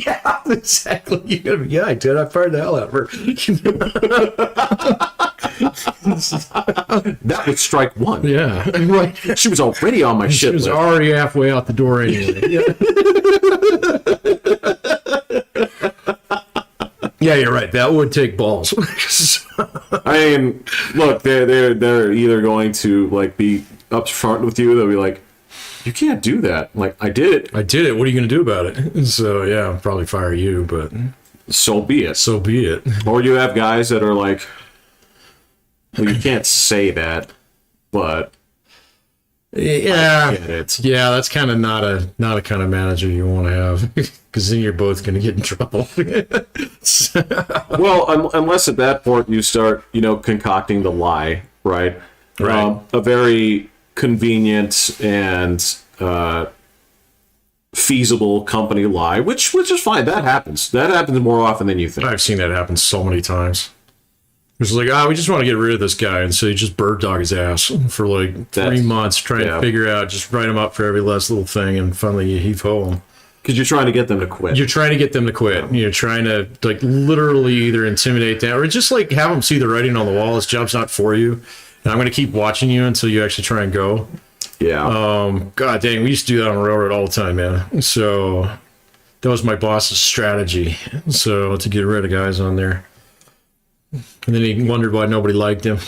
Yeah, exactly. I did. I fired the hell out of her. That was strike one. Yeah, right. She was already on my shit She was list. already halfway out the door anyway. Yeah, you're right. That would take balls. I mean, look, they're either going to like be upfront with you. They'll be like, "You can't do that." Like, I did it. What are you going to do about it? So yeah, I'll probably fire you, but so be it. So be it. Or you have guys that are like, well, you can't say that, but yeah, that's kind of not a kind of manager you want to have, because then you're both going to get in trouble. Well, unless at that point you start, concocting the lie, right? Right. A very convenient and feasible company lie, which is fine. That happens. That happens more often than you think. I've seen that happen so many times. It's like, we just want to get rid of this guy, and so you just bird dog his ass for like 3 months trying to figure out, just write him up for every last little thing, and finally you heave ho him. Because you're trying to get them to quit. You're trying to get them to quit. You're trying to like literally either intimidate them or just like have them see the writing on the wall. This job's not for you, and I'm going to keep watching you until you actually try and go. Yeah. God dang, we used to do that on the railroad all the time, man. So that was my boss's strategy. So to get rid of guys on there, and then he wondered why nobody liked him.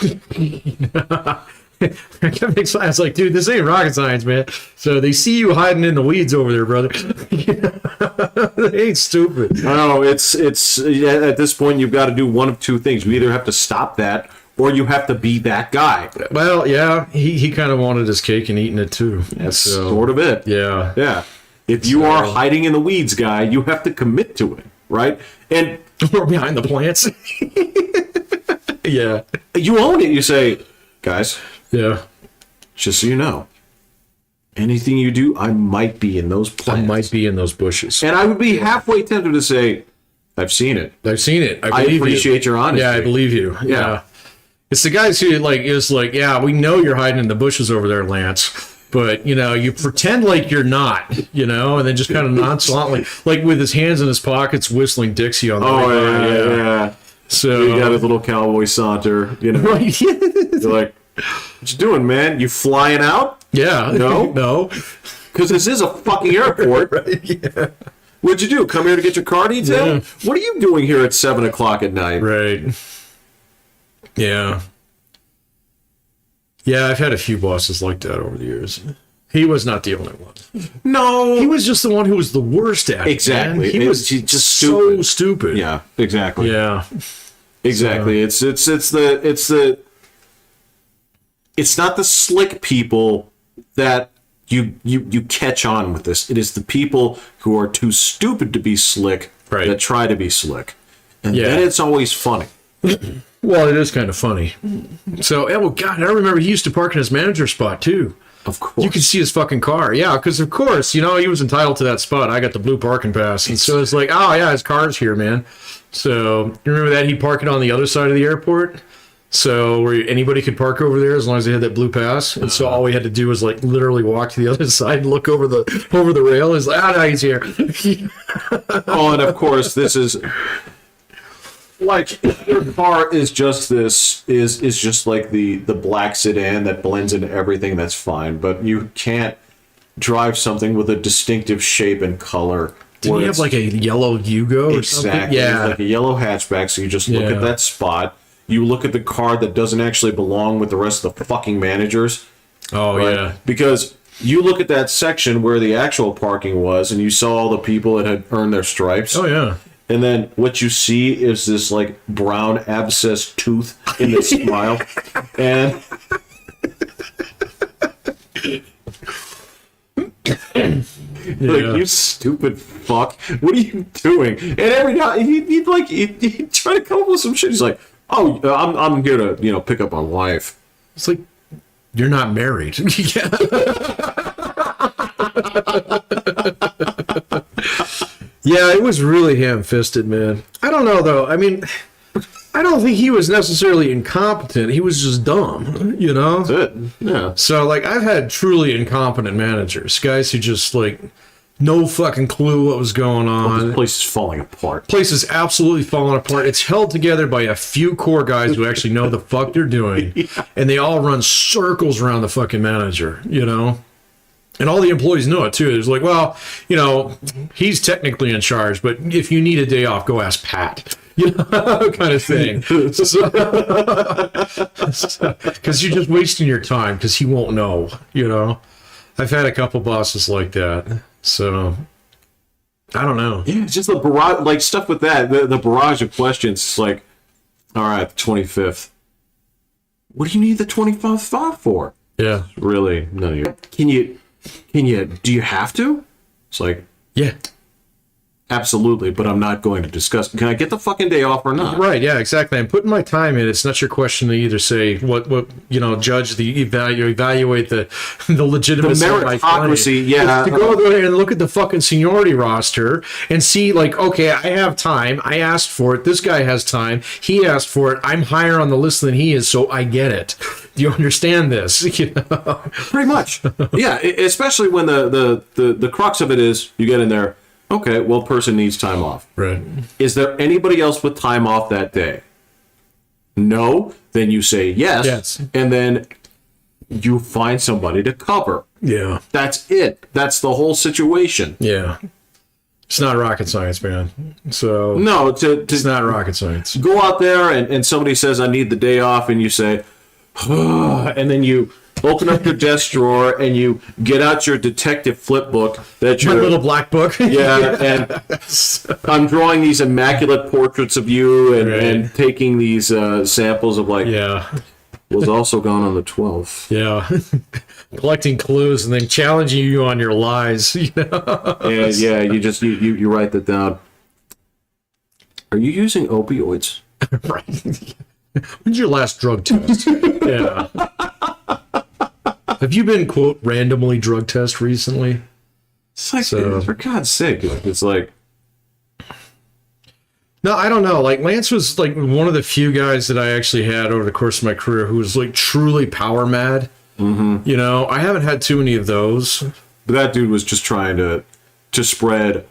I kept making science like, dude, this ain't rocket science, man. So they see you hiding in the weeds over there, brother. They ain't stupid. No, it's at this point you've got to do one of two things. You either have to stop that, or you have to be that guy. Well, yeah, he kind of wanted his cake and eating it too. That's sort of it. Yeah. Yeah. If you are hiding in the weeds, guy, you have to commit to it, right? And or behind the plants. Yeah. You own it. You say, guys. Yeah. Just so you know, anything you do, I might be in those plants. I might be in those bushes. And I would be halfway tempted to say, I've seen it. I've seen it. I appreciate your honesty. Yeah, I believe you. Yeah. It's the guys who yeah, we know you're hiding in the bushes over there, Lance. But, you pretend like you're not, and then just kind of nonchalantly, like with his hands in his pockets, whistling Dixie on the way. Yeah. So you got his little cowboy saunter, Right. You're like, what you doing, man? You flying out? Yeah. No? No. Because this is a fucking airport. Right, yeah. What'd you do? Come here to get your car detailed? Yeah. What are you doing here at 7 o'clock at night? Right. Yeah. Yeah, I've had a few bosses like that over the years. He was not the only one. No. He was just the one who was the worst at it. Exactly. Man. He was just so stupid. Yeah, exactly. Yeah. Exactly. So. It's not the slick people that you catch on with this. It is the people who are too stupid to be slick that try to be slick. And then it's always funny. Well, it is kind of funny. So, God, I remember he used to park in his manager spot, too. Of course. You could see his fucking car. Yeah, because, of course, he was entitled to that spot. I got the blue parking pass. And so it's like, oh, yeah, his car's here, man. So, you remember that? He'd park it on the other side of the airport. So, where anybody could park over there as long as they had that blue pass. And so all we had to do was, like, literally walk to the other side and look over the rail. He's like, no, he's here. Oh, and of course, this is... Like, if your car is just is just like the black sedan that blends into everything, that's fine. But you can't drive something with a distinctive shape and color. Didn't you have like a yellow Yugo or something? Exactly. Yeah. Like a yellow hatchback, so you just look at that spot. You look at the car that doesn't actually belong with the rest of the fucking managers. Oh, right? Yeah. Because you look at that section where the actual parking was, and you saw all the people that had earned their stripes. Oh, yeah. And then what you see is this like brown abscess tooth in the smile. And like, you stupid fuck, what are you doing? And every now he'd try to come up with some shit. He's like, oh, I'm here to pick up my wife. It's like, you're not married. Yeah, it was really ham-fisted, man. I don't know, though. I mean, I don't think he was necessarily incompetent. He was just dumb, That's it. Yeah. So, like, I've had truly incompetent managers. Guys who just, like, no fucking clue what was going on. The place is falling apart. Place is absolutely falling apart. It's held together by a few core guys who actually know the fuck they're doing. Yeah. And they all run circles around the fucking manager, And all the employees know it, too. It's like, well, he's technically in charge, but if you need a day off, go ask Pat. Kind of thing. Because you're just wasting your time because he won't know, I've had a couple bosses like that. So, I don't know. Yeah, it's just the barrage, like stuff with that, the barrage of questions. It's like, all right, the 25th. What do you need the 25th off for? Yeah. Really? No, do you have to? It's like, yeah, absolutely, but I'm not going to discuss. Can I get the fucking day off or not? Right, yeah, exactly. I'm putting my time in. It's not your question to either say what judge the evaluate the legitimacy the meritocracy, of my time. To go there and look at the fucking seniority roster and see, like, okay, I have time. I asked for it. This guy has time. He asked for it. I'm higher on the list than he is, so I get it. Do you understand this? Pretty much. Yeah, especially when the crux of it is you get in there. Okay, well, person needs time off. Right. Is there anybody else with time off that day? No. Then you say yes. Yes. And then you find somebody to cover. Yeah. That's it. That's the whole situation. Yeah. It's not rocket science, man. So No, it's not rocket science. go out there and somebody says, I need the day off, and you say, and then you open up your desk drawer and you get out your detective flip book that My you're little black book. yeah, and I'm drawing these immaculate portraits of you and taking these samples of like Yeah. was also gone on the 12th. Yeah. Collecting clues and then challenging you on your lies. You know? And yeah, you write that down. Are you using opioids? Right. When's your last drug test? Yeah. Have you been, quote, randomly drug test recently? It's like, for God's sake, it's like, No, I don't know. Like, Lance was like one of the few guys that I actually had over the course of my career who was like truly power mad. Mm-hmm. You know, I haven't had too many of those. but that dude was just trying to spread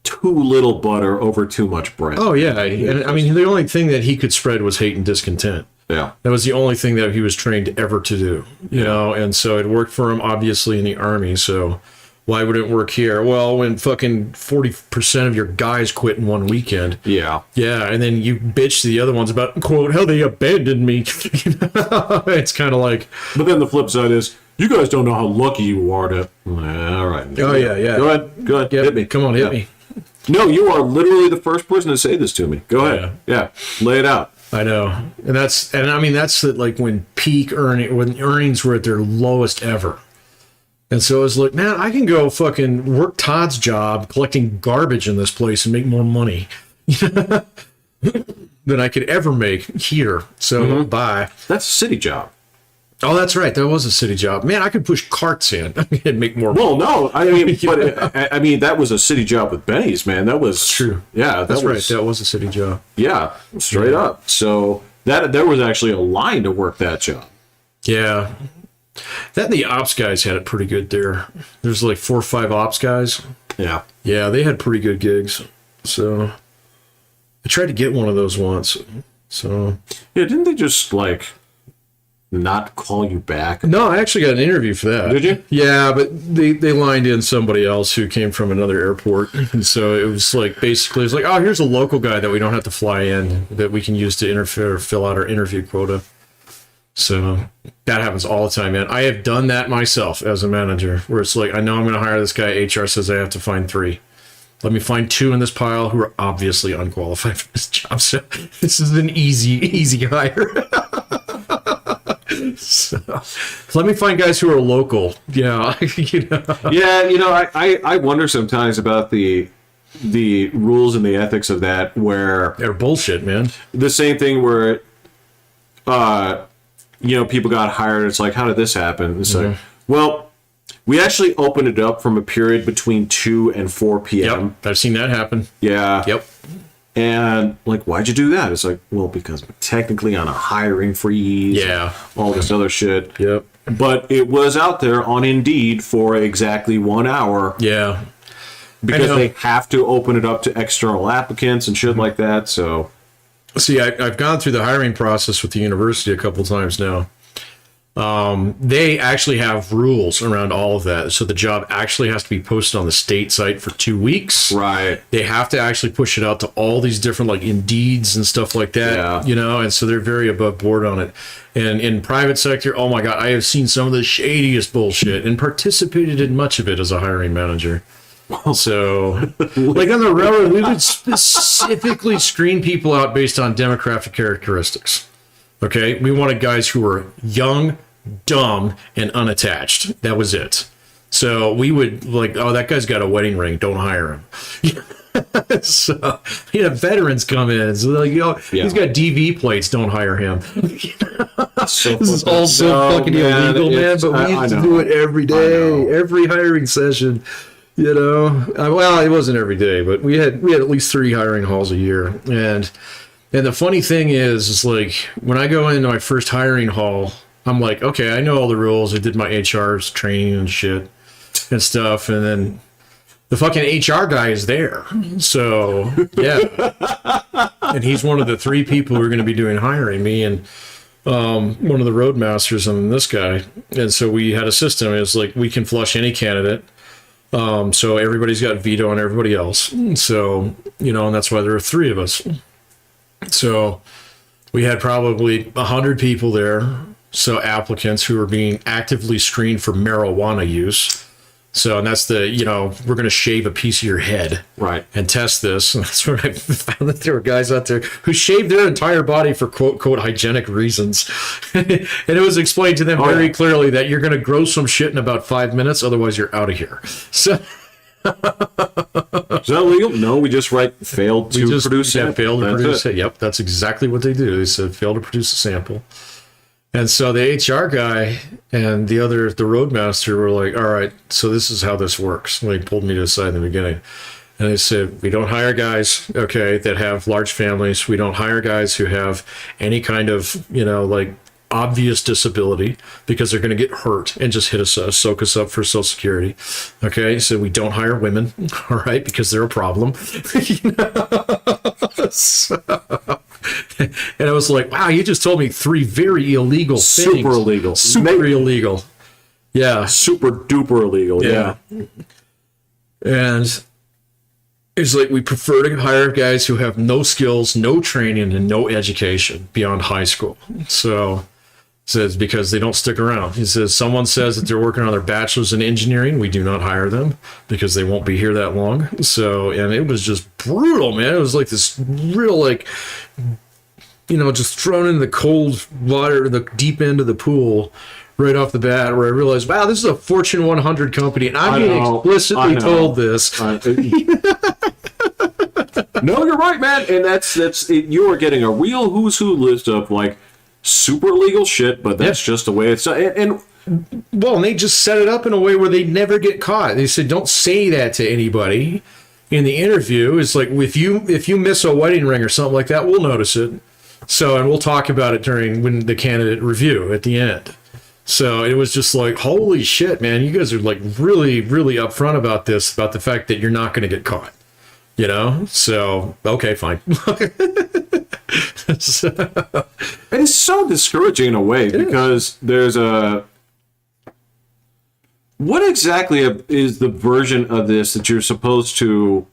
too little butter over too much bread. Oh, yeah. And I mean, the only thing that he could spread was hate and discontent. Yeah. That was the only thing that he was trained ever to do, you know, and so it worked for him, obviously, in the Army. So why would it work here? Well, when fucking 40% of your guys quit in one weekend. Yeah. Yeah, and then you bitch to the other ones about, quote, how they abandoned me. You know? It's kind of like... But then the flip side is, you guys don't know how lucky you are to... All right. Oh, yeah, yeah. Go ahead. Yep. Hit me. Come on, hit me. No, you are literally the first person to say this to me. Go ahead. Yeah. Lay it out. I know. And I mean, that's like when when earnings were at their lowest ever. And so I was like, man, I can go fucking work Todd's job collecting garbage in this place and make more money than I could ever make here. So bye. That's a city job. Oh, that's right. That was a city job. Man, I could push carts in and make more money. Well, no, I mean, but I mean, that was a city job with Benny's, man. That was True. Yeah, That's right. That was a city job. Yeah, straight up. So that there was actually a line to work that job. Yeah. That and the ops guys had it pretty good there. There's like 4 or 5 ops guys. Yeah. Yeah, they had pretty good gigs. So I tried to get one of those once. So Yeah, didn't they just like not call you back? no, I actually got an interview for that. Did you? Yeah, but they lined in somebody else who came from another airport. And so it was like basically it's like, oh, here's a local guy that we don't have to fly in that we can use to fill out our interview quota. So that happens all the time, man. I have done that myself as a manager, where it's like, I know I'm going to hire this guy. HR says I have to find 3. Let me find 2 in this pile who are obviously unqualified for this job. So this is an easy hire. So let me find guys who are local. Yeah, you know. Yeah, you know, I wonder sometimes about the rules and the ethics of that, where They're bullshit, man. the same thing where you know, people got hired. It's like, how did this happen? It's like, well, we actually opened it up from a period between 2 and 4 p.m. Yep, I've seen that happen. Yeah. Yep. And like, why'd you do that? It's like, well, because we're technically on a hiring freeze. Yeah. All this other shit. Yep. But it was out there on Indeed for exactly 1 hour. Yeah. Because they have to open it up to external applicants and shit like that. So, See, I've gone through the hiring process with the university a couple times now. They actually have rules around all of that. So the job actually has to be posted on the state site for 2 weeks. right. They have to actually push it out to all these different like Indeeds and stuff like that, Yeah. you know, and so they're very above board on it. And in private sector, oh my God, I have seen some of the shadiest bullshit and participated in much of it as a hiring manager. So, like on the railroad, we would specifically screen people out based on demographic characteristics. Okay, we wanted guys who were young, dumb, and unattached. That was it. So we would like, oh, that guy's got a wedding ring. Don't hire him. So you have veterans come in. So like, you know, he's got DV plates. Don't hire him. So This is all so fucking illegal, man. But we used to do it every day, every hiring session. You know, well, it wasn't every day, but we had at least 3 hiring halls a year. And the funny thing is like when I go into my first hiring hall, I'm like, okay, I know all the rules. I did my HR's training and shit and stuff. And then the fucking HR guy is there. So yeah, and he's one of the 3 people who are going to be doing hiring, me and one of the roadmasters and this guy. And so we had a system. It's like we can flush any candidate. So everybody's got veto on everybody else. So, and that's why there are 3 of us. So we had probably 100 people there. So applicants who are being actively screened for marijuana use. So, and that's the, we're going to shave a piece of your head. Right. And test this. And that's where I found that there were guys out there who shaved their entire body for quote hygienic reasons. And it was explained to them very clearly that you're going to grow some shit in about 5 minutes. Otherwise, you're out of here. So. Is that legal? No, we just write failed to produce sample. Failed to produce it. Yep, that's exactly what they do. They said failed to produce a sample. And so the HR guy and the roadmaster were like, all right, so this is how this works. And they pulled me to the side in the beginning. And they said, we don't hire guys, that have large families. We don't hire guys who have any kind of, obvious disability because they're going to get hurt and just hit us, soak us up for Social Security. Okay, so we don't hire women, all right, because they're a problem. So, and I was like, wow, you just told me 3 very illegal things. Super illegal. Super illegal. Yeah. Super duper illegal. Yeah. And it's like, we prefer to hire guys who have no skills, no training, and no education beyond high school. So says because they don't stick around. He says someone says that they're working on their bachelor's in engineering, we do not hire them because they won't be here that long. So, and it was just brutal, man. It was like this real, just thrown into the cold water, the deep end of the pool right off the bat, where I realized, wow, this is a Fortune 100 company, and I'm being explicitly told this. No, you're right, man. And that's you are getting a real who's who list of super legal shit, but that's just the way it's and they just set it up in a way where they never get caught. They said, don't say that to anybody in the interview. It's like, if you miss a wedding ring or something like that, we'll notice it. So, and we'll talk about it when the candidate review at the end. So it was just like, holy shit, man, you guys are really, really upfront about this, about the fact that you're not going to get caught. So, okay, fine. And it's so discouraging in a way because there's what exactly is the version of this that you're supposed to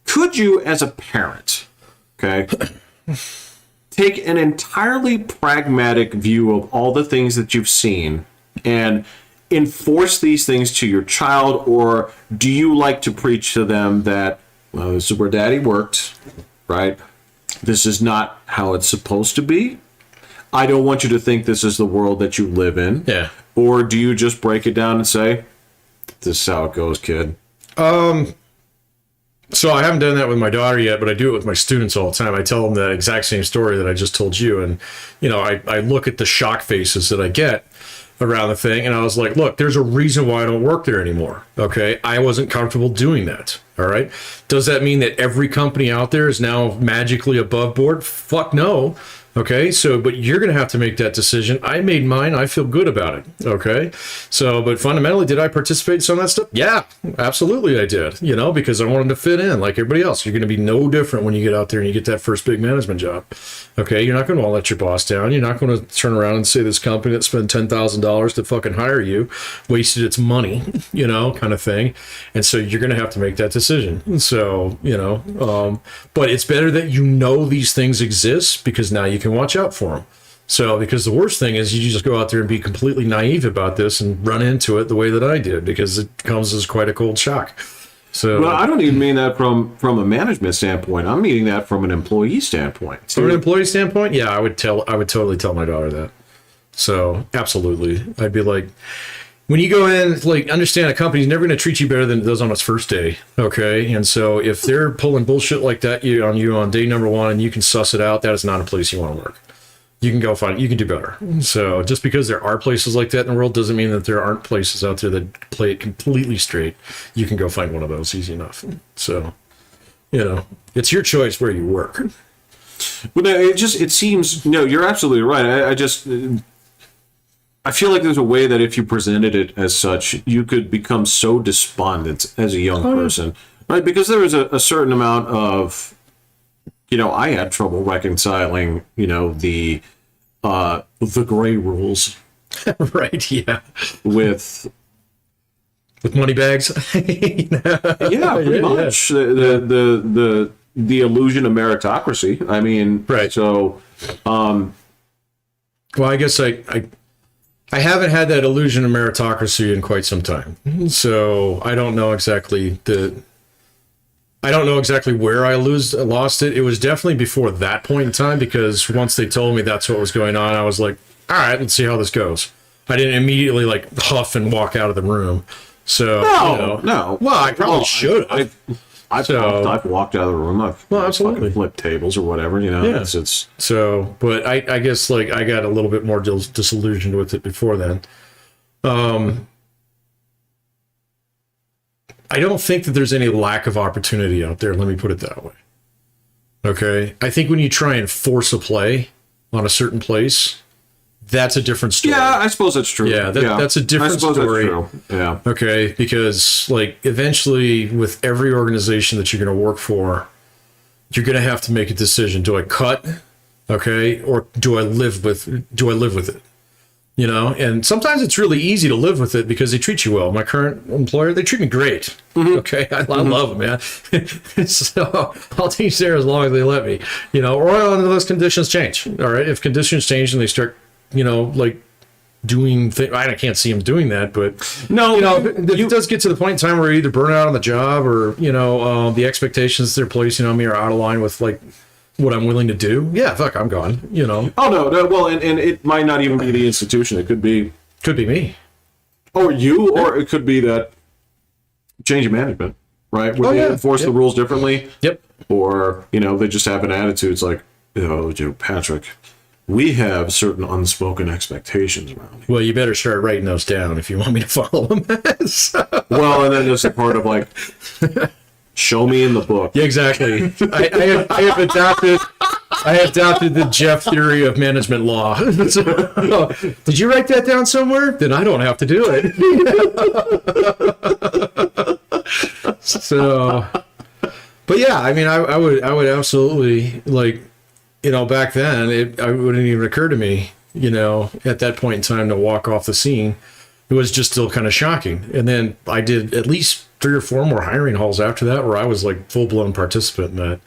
could you as a parent, take an entirely pragmatic view of all the things that you've seen and enforce these things to your child, or do you like to preach to them that, well, this is where daddy worked, right? This is not how it's supposed to be. I don't want you to think this is the world that you live in. Yeah. Or do you just break it down and say, this is how it goes, kid? So I haven't done that with my daughter yet, but I do it with my students all the time. I tell them the exact same story that I just told you. And, I look at the shock faces that I get around the thing. And I was like, look, there's a reason why I don't work there anymore. Okay. I wasn't comfortable doing that. All right. Does that mean that every company out there is now magically above board? Fuck no. Okay, but you're going to have to make that decision. I made mine. I feel good about it. Okay, but fundamentally, did I participate in some of that stuff? Yeah, absolutely I did, because I wanted to fit in like everybody else. You're going to be no different when you get out there and you get that first big management job. Okay, you're not going to let your boss down. You're not going to turn around and say this company that spent $10,000 to fucking hire you wasted its money, kind of thing. And so you're going to have to make that decision. So, but it's better that these things exist because now you can watch out for them. So, because the worst thing is you just go out there and be completely naive about this and run into it the way that I did, because it comes as quite a cold shock. So, well, I don't even mean that from a management standpoint. I'm meaning that from an employee standpoint. From an employee standpoint, yeah, I would totally tell my daughter that. So, absolutely, I'd be like, when you go in, understand a company's never going to treat you better than it does on its first day. Okay. And so if they're pulling bullshit like that on you on day number 1 and you can suss it out, that is not a place you want to work. You can go find, you can do better. So just because there are places like that in the world doesn't mean that there aren't places out there that play it completely straight. You can go find one of those easy enough. So, it's your choice where you work. Well, no, it seems, no, you're absolutely right. I just, I feel like there's a way that if you presented it as such, you could become so despondent as a young person, right? Because there is a certain amount of, I had trouble reconciling, the gray rules Right. Yeah. with Money bags. yeah, pretty much the illusion of meritocracy. I mean, Right. So, Well, I guess I haven't had that illusion of meritocracy in quite some time. So I don't know exactly where I lost it. It was definitely before that point in time, because once they told me that's what was going on, I was like, all right, let's see how this goes. I didn't immediately like huff and walk out of the room. So no. Well, I probably should have. I've walked out of the room. I've absolutely fucking flipped tables or whatever. Yeah. It's So, but I guess like I got a little bit more disillusioned with it before then. I don't think that there's any lack of opportunity out there. Let me put it that way. Okay. I think when you try and force a play on a certain place, that's a different story. Yeah, I suppose that's true. Yeah, that's a different story. That's true. Yeah. Okay. Because like eventually with every organization that you're going to work for, you're going to have to make a decision. Do I cut? Okay. Or do I live with it? And sometimes it's really easy to live with it because they treat you well. My current employer, they treat me great. Mm-hmm. Okay. I love them, man. So I'll teach there as long as they let me, or unless conditions change. All right. If conditions change and they start, like doing things, I can't see them doing that, but it does get to the point in time where you either burn out on the job or, the expectations they're placing on me are out of line with like what I'm willing to do. Yeah, fuck, I'm gone, Oh, no. Well, and it might not even be the institution. It could be me. Or you, or it could be that change of management, right? Where they enforce the rules differently. Yep. Or, they just have an attitude. It's like, Patrick, we have certain unspoken expectations around here. Well, you better start writing those down if you want me to follow them. Well, and then there's the part of like, show me in the book. Yeah, exactly. I have adopted the Jeff theory of management law. Did you write that down somewhere? Then I don't have to do it. So, but yeah, I mean, I would absolutely like, back then it wouldn't even occur to me, at that point in time to walk off the scene. It was just still kind of shocking. And then I did at least 3 or 4 more hiring halls after that where I was like full-blown participant in that.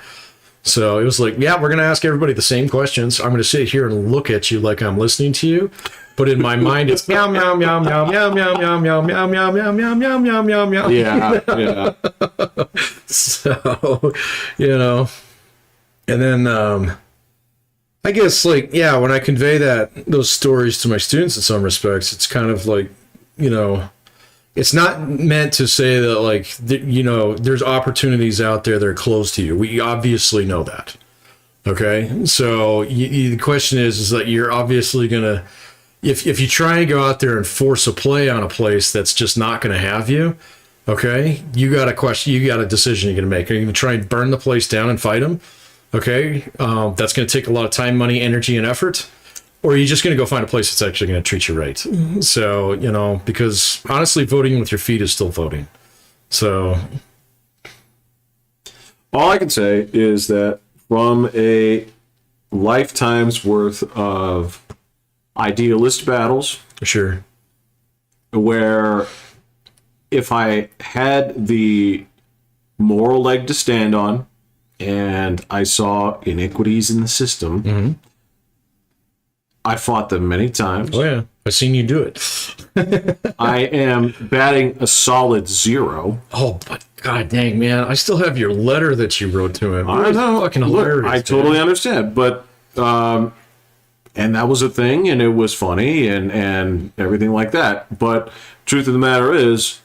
So it was like, yeah, we're going to ask everybody the same questions. I'm going to sit here and look at you like I'm listening to you. But in my mind, it's meow, meow, meow, meow, meow, meow, meow, meow, meow, meow, meow, meow, meow, meow, meow, meow. Yeah. So, and then I guess like, yeah, when I convey those stories to my students in some respects, it's kind of like, it's not meant to say that like, there's opportunities out there that are closed to you. We obviously know that. Okay. So the question is that you're obviously going to, if you try and go out there and force a play on a place that's just not going to have you, okay, you got a decision you're going to make. Are you going to try and burn the place down and fight them? Okay. That's going to take a lot of time, money, energy, and effort. Or are you just going to go find a place that's actually going to treat you right? So, because honestly, voting with your feet is still voting. So all I can say is that from a lifetime's worth of idealist battles, sure, where if I had the moral leg to stand on and I saw iniquities in the system, mm-hmm. I fought them many times. Oh, yeah. I've seen you do it. I am batting a solid 0. Oh, but god dang, man. I still have your letter that you wrote to him. I know. Fucking hilarious. I totally understand. But, and that was a thing, and it was funny, and everything like that. But truth of the matter is,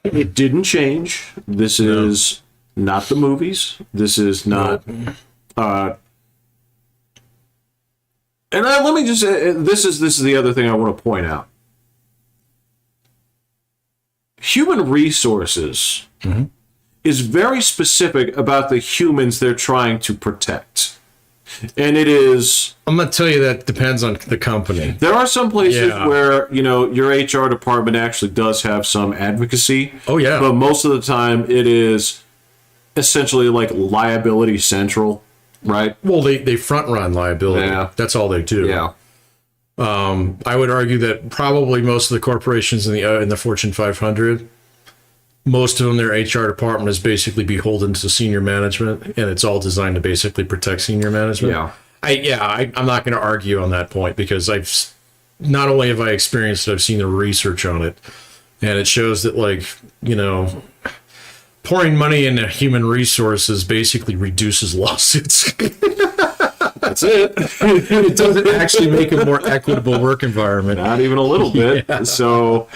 it didn't change. This is not the movies. This is not... And let me just say, this is the other thing I want to point out. Human resources is very specific about the humans they're trying to protect. And it is. I'm gonna tell you that depends on the company. There are some places Yeah. where, you know, your HR department actually does have some advocacy. Oh, yeah. But most of the time it is essentially like liability central, right? Well, they front run liability. Yeah. That's all they do. Yeah. I would argue that probably most of the corporations in the Fortune 500, most of them, their HR department is basically beholden to senior management, and it's all designed to basically protect senior management. Yeah. I'm not going to argue on that point, because not only have I experienced it, I've seen the research on it, and it shows that, like, you know, pouring money into human resources basically reduces lawsuits. That's it. It doesn't actually make a more equitable work environment. Not even a little bit. Yeah. So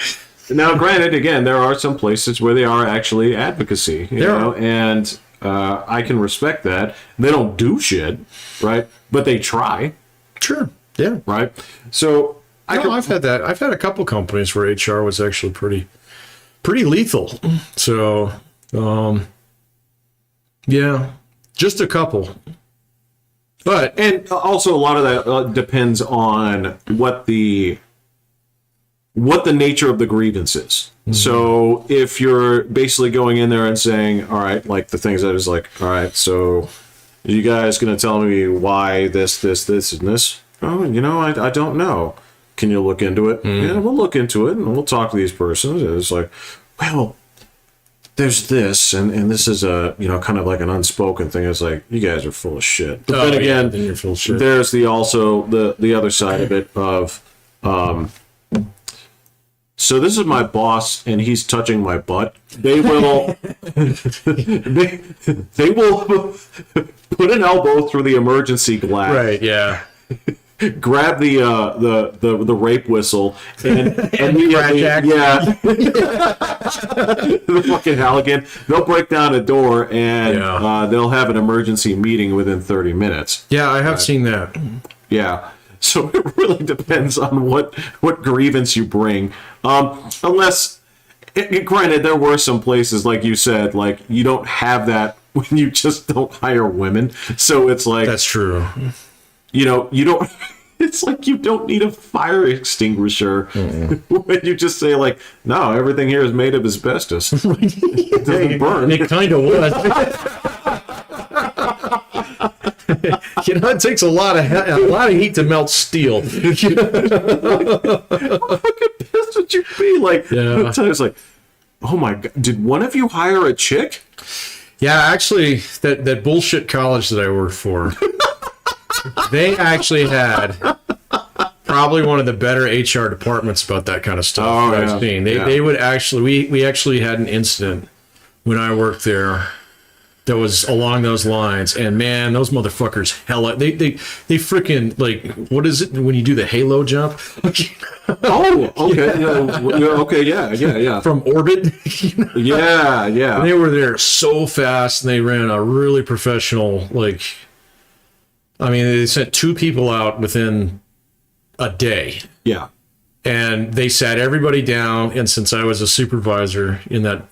now, granted, again, there are some places where they are actually advocacy, you know, and I can respect that. They don't do shit, right? But they try. Sure. Yeah. Right. So I've had that. I've had a couple companies where HR was actually pretty lethal. So, yeah, just a couple. But and also a lot of that depends on what the nature of the grievance is. Mm-hmm. So if you're basically going in there and saying, all right, like the things I was like, all right, so are you guys going to tell me why this, and this? Oh, you know, I don't know. Can you look into it? Mm-hmm. Yeah, we'll look into it, and we'll talk to these persons. And it's like, well, there's this, and this is a, you know, kind of like an unspoken thing. It's like, you guys are full of shit. But then again, then you're full of shit. There's the other side of it of, so this is my boss, and he's touching my butt. They will, they will put an elbow through the emergency glass. Right. Yeah. Grab the rape whistle and yeah, the fucking Halligan. They'll break down a door and they'll have an emergency meeting within 30 minutes. Yeah, I have seen that. Yeah. So it really depends on what grievance you bring. Unless, granted, there were some places, like you said, like you don't have that when you just don't hire women. So it's like, that's true. You know, you don't. It's like you don't need a fire extinguisher when you just say, like, no, everything here is made of asbestos. It doesn't burn. It kind of was. You know, it takes a lot of heat to melt steel. How fucking pissed would you be? Like, it's like, oh my god, did one of you hire a chick? Yeah, actually, that bullshit college that I worked for. They actually had probably one of the better HR departments about that kind of stuff I've seen. They would actually, we actually had an incident when I worked there that was along those lines, and man, those motherfuckers they freaking, like, what is it when you do the halo jump? Oh, okay, yeah. From orbit. You know? Yeah. And they were there so fast, and they ran a really professional, like, I mean, they sent 2 people out within a day. Yeah. And they sat everybody down, and since I was a supervisor in that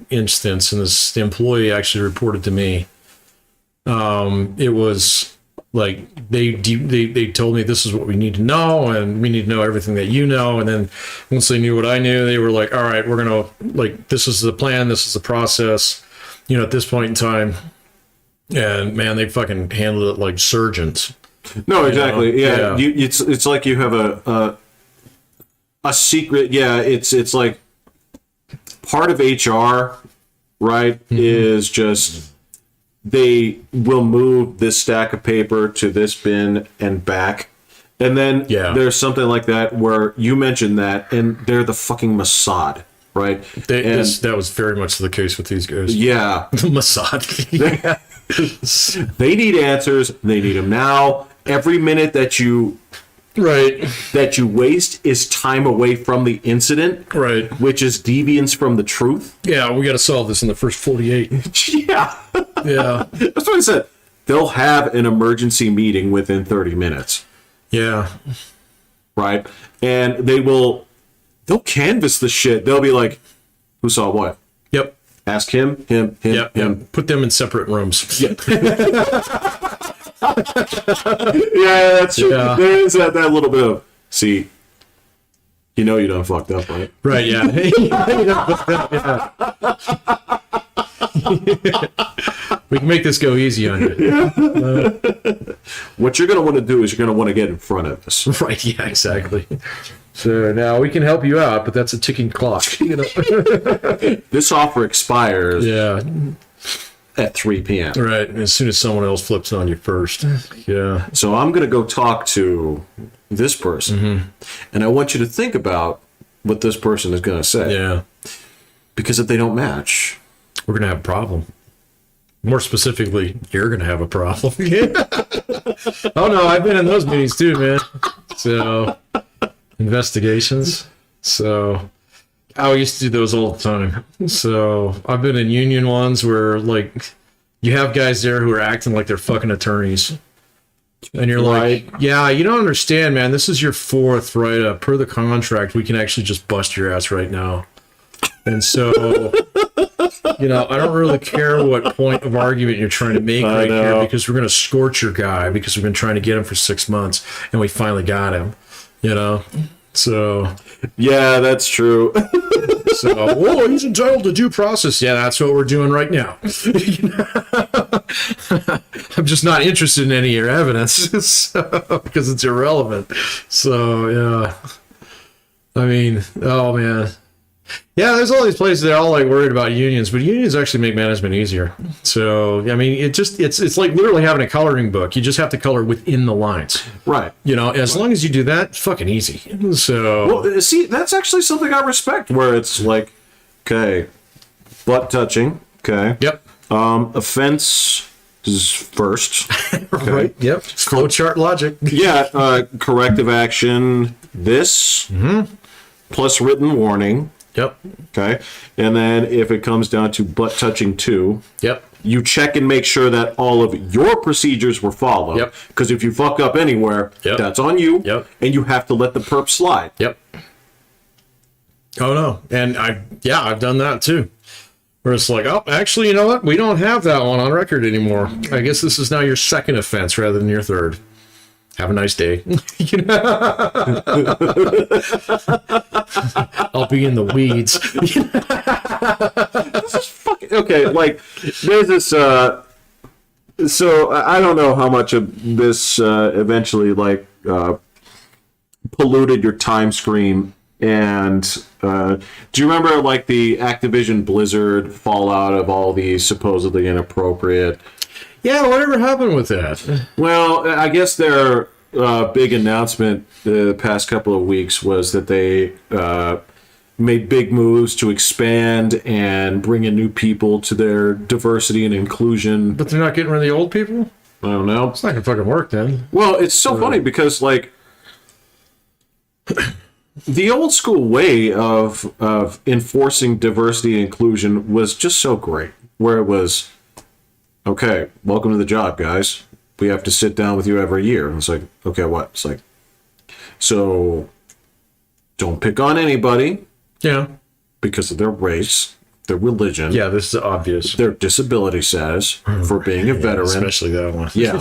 instance, and the employee actually reported to me, it was like they told me, this is what we need to know, and we need to know everything that you know. And then once they knew what I knew, they were like, all right, we're gonna, like, this is the plan, this is the process, you know, at this point in time. And man, they fucking handled it like surgeons. No, exactly. You know? Yeah. It's like you have a secret. Yeah, it's like part of HR, right? Mm-hmm. Is just they will move this stack of paper to this bin and back, and then there's something like that where you mentioned that, and they're the fucking Mossad. Right. That was very much the case with these guys. Yeah. Mossad. They need answers. They need them now. Every minute that you waste is time away from the incident, right? Which is deviance from the truth. Yeah, we got to solve this in the first 48. Yeah. That's what I said. They'll have an emergency meeting within 30 minutes. Yeah. Right, and they'll canvass the shit. They'll be like, who saw what? Yep. Ask him. Put them in separate rooms. Yep. Yeah, that's true. Yeah. There is that little bit of, see, you know you done fucked up, right? Right, yeah. We can make this go easy on you. What you're going to want to do is you're going to want to get in front of this. Right, yeah, exactly. So now we can help you out, but that's a ticking clock. You know? This offer expires Yeah, at 3 p.m. right. As soon as someone else flips on you first. Yeah. So I'm going to go talk to this person, and I want you to think about what this person is going to say. Yeah. Because if they don't match, We're going to have a problem. More specifically, you're going to have a problem. Oh, no, I've been in those meetings too, man. So, investigations. So, I used to do those all the time. So, I've been in union ones where, like, you have guys there who are acting like they're fucking attorneys. And you're like, yeah, you don't understand, man. This is your fourth write-up. Per the contract, we can actually just bust your ass right now. And so, you know, I don't really care what point of argument you're trying to make right here, because we're going to scorch your guy because we've been trying to get him for 6 months and we finally got him, you know? So, yeah, that's true. well, he's entitled to due process. Yeah, that's what we're doing right now. I'm just not interested in any of your evidence because it's irrelevant. So, yeah. I mean, oh, man. Yeah, there's all these places that are all like worried about unions, but unions actually make management easier. So, I mean, it's like literally having a coloring book. You just have to color within the lines. Right. You know, as long as you do that, it's fucking easy. So, Well, see, that's actually something I respect, where it's like, okay, butt touching, okay. yep. Offense is first. Okay. Right. Yep. Flow chart logic. Yeah, corrective action, this, plus written warning. Yep. Okay. And then if it comes down to butt touching 2, Yep. you check and make sure that all of your procedures were followed. Yep. Because if you fuck up anywhere, Yep. that's on you. Yep. And you have to let the perp slide. Yep. Oh no. And I've done that too. Where it's like, oh, actually, you know what? We don't have that one on record anymore. I guess this is now your second offense rather than your third. Have a nice day. You know? I'll be in the weeds. This is fucking okay. Like, there's this. So I don't know how much of this eventually polluted your time stream. And do you remember like the Activision Blizzard fallout of all these supposedly inappropriate? Yeah, whatever happened with that? Well, I guess their big announcement the past couple of weeks was that they made big moves to expand and bring in new people to their diversity and inclusion. But they're not getting rid of the old people? I don't know. It's not gonna fucking work then. Well, it's so funny because like the old school way of enforcing diversity and inclusion was just so great, where it was, okay, welcome to the job, guys. We have to sit down with you every year. And it's like, okay, what? It's like, so don't pick on anybody Yeah. because of their race, their religion, Yeah, this is obvious. their disability status, for being a veteran, Especially that one. Yeah.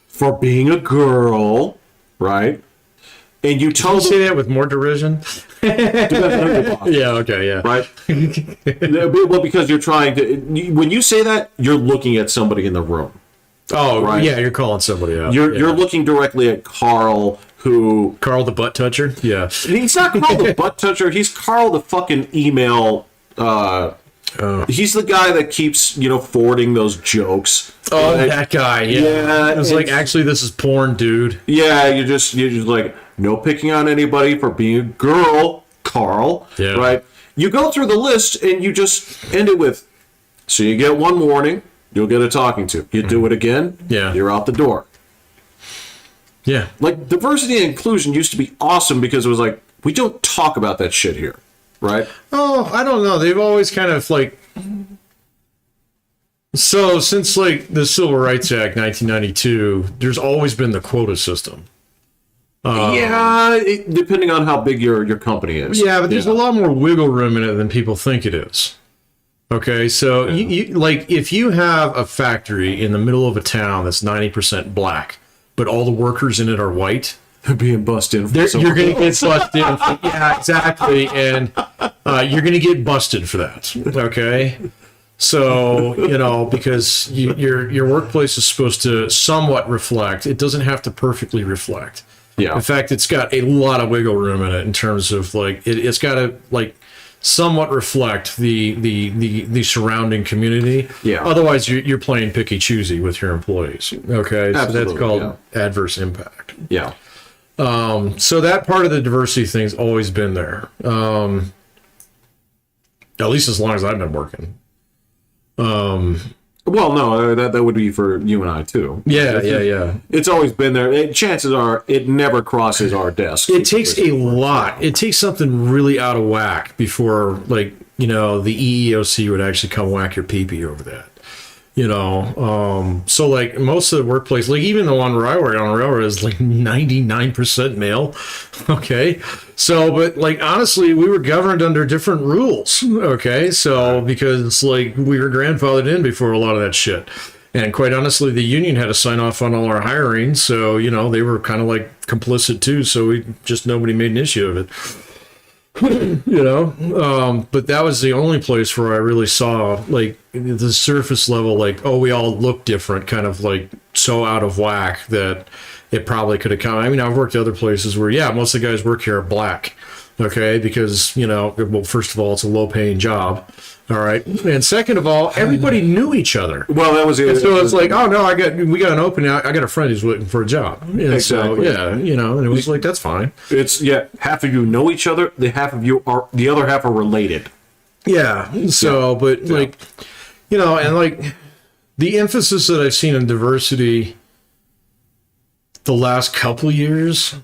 for being a girl, right? And you Can told you say that with more derision? Yeah, okay, yeah. right? Well, because you're trying to, when you say that, you're looking at somebody in the room. Oh, Right. yeah, you're calling somebody out. You're looking directly at Carl, who Carl the butt toucher? Yeah. he's not Carl the butt toucher. He's Carl the fucking email. He's the guy that keeps forwarding those jokes. Oh, Like, that guy, yeah. Yeah, It was like, it's- actually, this is porn, dude. yeah, you're just like, no picking on anybody for being a girl, Carl. Yeah. Right? You go through the list and you just end it with, so you get one warning, you'll get a talking to. You do it again, Yeah. you're out the door. Yeah. Like, diversity and inclusion used to be awesome because it was like, we don't talk about that shit here, right? Oh, I don't know. They've always kind of like... So, since like the Civil Rights Act, 1992, there's always been the quota system. Yeah, depending on how big your company is. Yeah, but there's a lot more wiggle room in it than people think it is. Okay, so you like if you have a factory in the middle of a town that's 90% black, but all the workers in it are white, They're being busted. you're going to get busted. Yeah, exactly, and you're going to get busted for that. Okay, so because your workplace is supposed to somewhat reflect. It doesn't have to perfectly reflect. Yeah. In fact, it's got a lot of wiggle room in it in terms of like it's got to like somewhat reflect the surrounding community. Yeah. Otherwise, you're playing picky choosy with your employees. Okay. So that's Absolutely, called adverse impact. Yeah. So that part of the diversity thing's always been there. At least as long as I've been working. Well, no, that would be for you and I too. Yeah. It's always been there. Chances are it never crosses our desk. It takes a lot. It takes something really out of whack before, like, the EEOC would actually come whack your pee-pee over that. So like most of the workplace, like even the one where I work on the railroad is like 99% male. Okay. So, but like, honestly, we were governed under different rules. Okay. So, because like we were grandfathered in before a lot of that shit. And quite honestly, the union had to sign off on all our hiring. So, they were kind of like complicit too. So nobody made an issue of it. But that was the only place where I really saw like the surface level, like, oh, we all look different, kind of like so out of whack that it probably could have come. I mean, I've worked at other places where, yeah, most of the guys work here are black. Okay. Because, well, first of all, it's a low paying job. All right. And second of all, everybody knew each other. Well, that was it. So it's like, oh no, we got an opening. I got a friend who's looking for a job. And Exactly. So, yeah, and it was like, that's fine. It's half of you know each other. The other half are related. Yeah. So, but like, and like the emphasis that I've seen on diversity the last couple years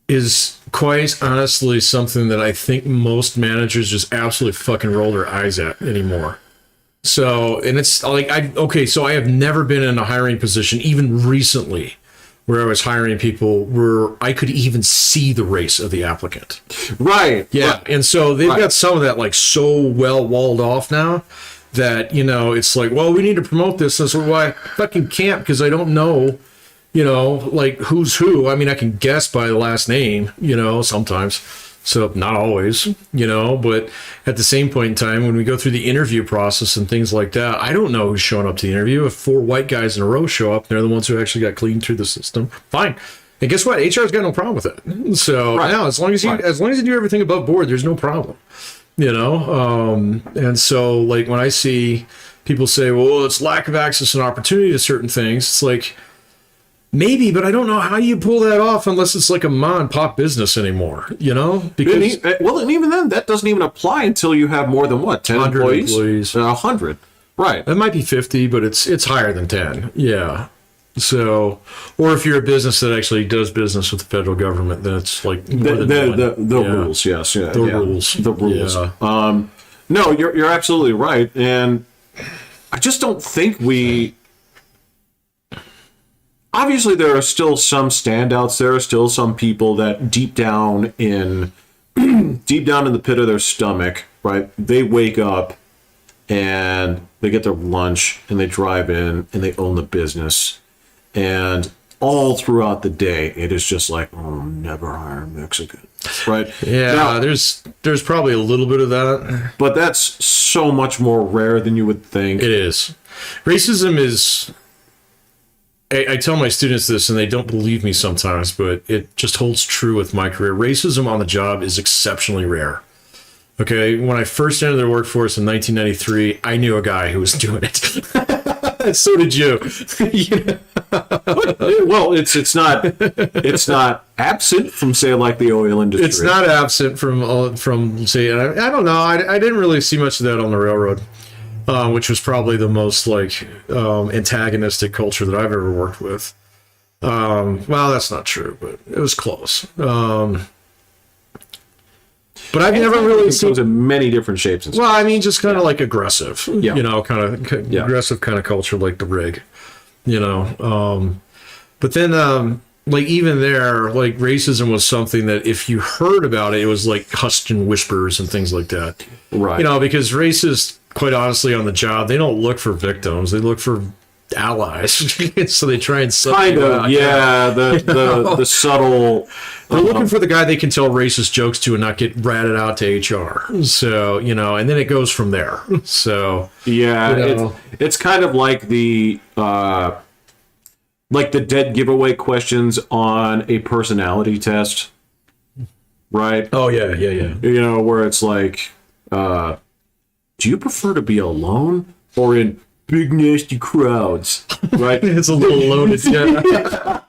is quite honestly something that I think most managers just absolutely fucking roll their eyes at anymore. So, and it's like, so I have never been in a hiring position, even recently, where I was hiring people where I could even see the race of the applicant. Right. Yeah. Right. And so they've got some of that like so well walled off now that, it's like, well, we need to promote this. And so, well, I fucking can't because I don't know, like who's who. I mean, I can guess by the last name, sometimes. So not always, but at the same point in time, when we go through the interview process and things like that, I don't know who's showing up to the interview. If 4 white guys in a row show up, they're the ones who actually got cleaned through the system. Fine. And guess what? HR's got no problem with it. So now, as long as you do everything above board, there's no problem, and so like when I see people say, well, it's lack of access and opportunity to certain things, it's like, maybe, but I don't know how you pull that off unless it's like a mom and pop business anymore, Because and even then, that doesn't even apply until you have more than 10 employees? 100. Right. That might be 50, but it's higher than 10. Yeah. So, or if you're a business that actually does business with the federal government, then it's like more than the rules. Yes. Yeah. The rules. The rules. Yeah. No, you're absolutely right, and I just don't think we. Obviously, there are still some standouts. There are still some people that deep down in the pit of their stomach, right? They wake up and they get their lunch and they drive in and they own the business. And all throughout the day, it is just like, oh, never hire a Mexican, right? Yeah, now, there's probably a little bit of that. But that's so much more rare than you would think. It is. Racism is... I tell my students this, and they don't believe me sometimes, but it just holds true with my career. Racism on the job is exceptionally rare. Okay, when I first entered the workforce in 1993, I knew a guy who was doing it. So did you. Well, it's not absent from, say, like the oil industry. It's not absent from say, I don't know. I didn't really see much of that on the railroad. Which was probably the most like antagonistic culture that I've ever worked with. Well, that's not true, but it was close. But I've never really seen those in many different shapes. And well, I mean, just kind of like aggressive, Yeah. Kind of aggressive kind of culture, like the rig, But then like even there, like racism was something that if you heard about it, it was like hushed and whispers and things like that. Right. You know, because racists, quite honestly, on the job, they don't look for victims; they look for allies. So they try and Kind of, yeah. The subtle. They're looking for the guy they can tell racist jokes to and not get ratted out to HR. So, you know, and then it goes from there. So, Yeah, you know. it's kind of like the dead giveaway questions on a personality test, right? Oh, yeah. You know, where it's like, do you prefer to be alone or in big nasty crowds? Right? It's a little loaded. Yeah.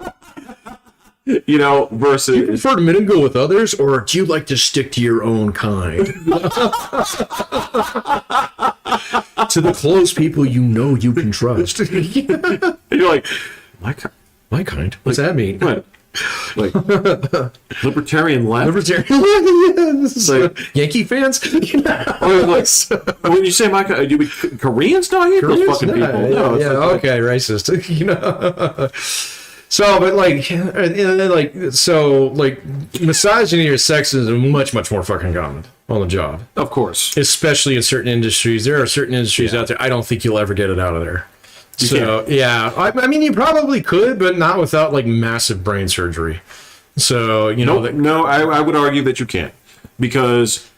You know, versus You prefer to mingle with others, or do you like to stick to your own kind? To the close people you know you can trust. you're like, My kind? What's that mean? what? Like libertarian left? Libertarian. Like- Yankee fans? Or like, when you say my kind, do you mean Koreans? No, I hate those fucking people. No, it's like- okay, racist. You know. So, but like, and then like, so like, misogyny or sexism is much more fucking common on the job, Of course. especially in certain industries. There are certain industries out there. I don't think you'll ever get it out of there. So yeah, I mean, you probably could, but not without like massive brain surgery. So you know, No, I would argue that you can't, because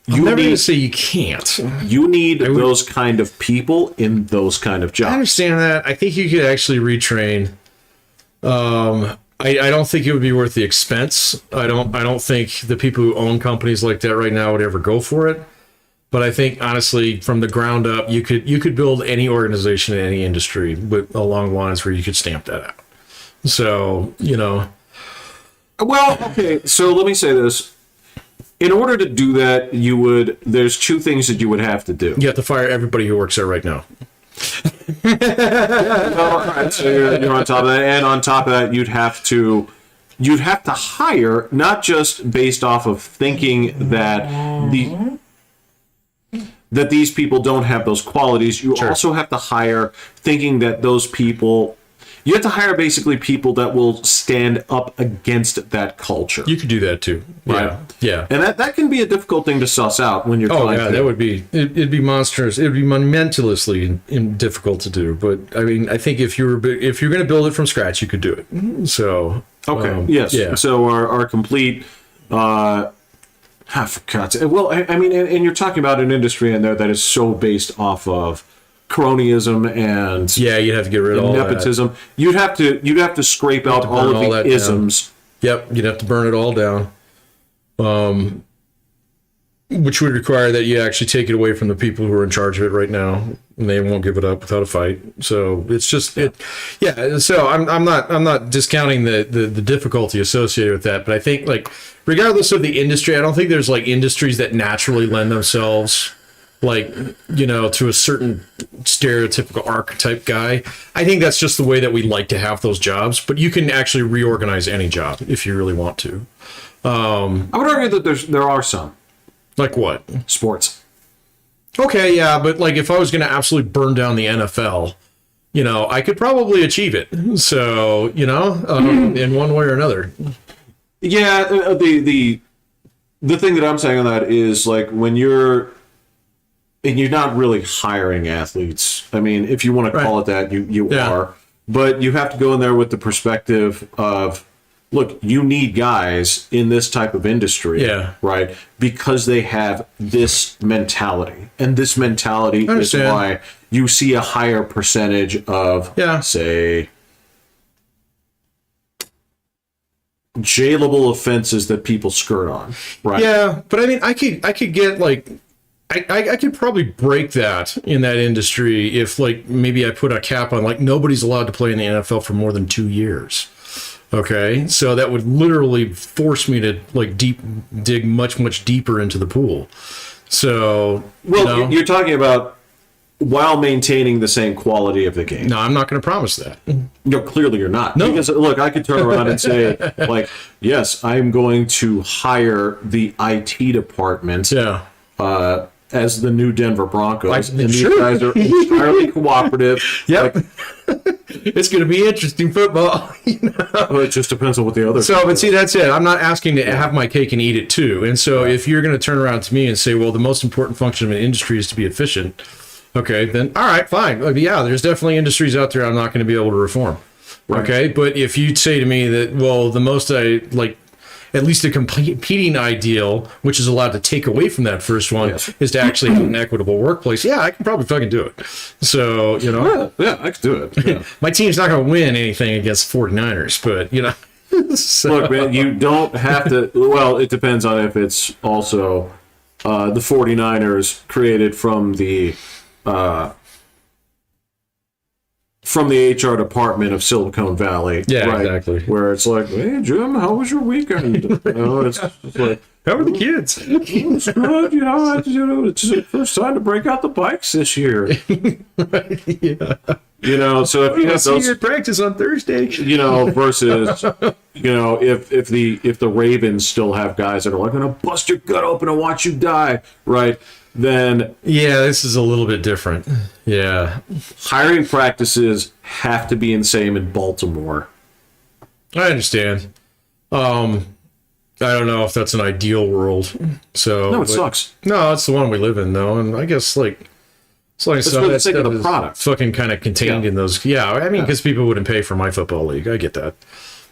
I'm you never going need to say you can't. you need those kind of people in those kind of I jobs. understand that. I think you could actually retrain. I don't think it would be worth the expense. I don't think the people who own companies like that right now would ever go for it. But I think honestly, from the ground up, you could build any organization in any industry with along lines where you could stamp that out. So you know, Well, okay, so let me say this. In order to do that, there's two things that you would have to do. you have to fire everybody who works there right now. All right, so you're on top of that, and on top of that, you'd have to hire, not just based off of thinking that these people don't have those qualities. You also have to hire thinking that those people. You have to hire basically people that will stand up against that culture. You could do that too. Right. Yeah. And that can be a difficult thing to suss out when you're Oh trying yeah, to. that would be. It'd be monstrous. It'd be monumentously difficult to do. But I mean, I think if you're going to build it from scratch, you could do it. So Okay. Yes. Yeah. So our complete. I forgot. Well, I mean, and you're talking about an industry in there that is so based off of cronyism and Yeah, you'd have to get rid of all nepotism. You'd have to scrape out all burn of all the that isms. that. Yep, you'd have to burn it all down. Which would require that you actually take it away from the people who are in charge of it right now, and they won't give it up without a fight. So it's just yeah. So I'm not discounting the difficulty associated with that, but I think like regardless of the industry, I don't think there's like industries that naturally lend themselves like, you know, to a certain stereotypical archetype guy. I think that's just the way that we like to have those jobs, but you can actually reorganize any job if you really want to. I would argue that there are some Like what? sports. Okay, yeah, but like if I was going to absolutely burn down the NFL, you know, I could probably achieve it. So, you know, in one way or another. Yeah, the thing that I'm saying on that is like when you're not really hiring athletes. I mean, if you want to call it that, you are, but you have to go in there with the perspective of, look, you need guys in this type of industry, right? Because they have this mentality, and this mentality is why you see a higher percentage of, say, jailable offenses that people skirt on, right? Yeah, but I mean, I could get like, I could probably break that in that industry if like maybe I put a cap on like nobody's allowed to play in the NFL for more than 2 years. Okay, so that would literally force me to like dig much deeper into the pool. So, well, you're talking about while maintaining the same quality of the game. No, I'm not going to promise that. No, clearly you're not. No. Because look, I could turn around and say, like, yes, I'm going to hire the IT department. as the new Denver Broncos. And these sure. guys are entirely cooperative. Yep. Like, It's going to be interesting football. well, it just depends on what the other. So, but see, that's it. I'm not asking to have my cake and eat it too. And so if you're going to turn around to me and say, well, the most important function of an industry is to be efficient, okay, then all right, fine. Like, yeah, there's definitely industries out there I'm not going to be able to reform. Right. Okay. But if you say to me that, well, the most I like, at least a competing ideal, which is allowed to take away from that first one, Yes. is to actually have an equitable workplace. Yeah, I can probably fucking do it. So, you know, Yeah, I could do it. Yeah. my team's not going to win anything against 49ers, but, you know. So, Look, man, you don't have to. Well, it depends on if it's also the 49ers created from the HR department of Silicon Valley. Yeah, right? exactly. Where it's like, hey, Jim, how was your weekend? You know, it's like, how are the kids? it's good. It's the first time to break out the bikes this year. Yeah. You know, so if you I'll have see you those, at practice on Thursday. you know, versus, you know, if the Ravens still have guys that are like, gonna bust your gut open and watch you die, right? Then Yeah, this is a little bit different. Yeah. hiring practices have to be insane in Baltimore. I understand. I don't know if that's an ideal world. So No, it but- sucks. No, it's the one we live in though, and I guess like as long as some for of the that sake of stuff the is product. fucking kind of contained Yeah. in those. Yeah, I mean, because people wouldn't pay for my football league. I get that.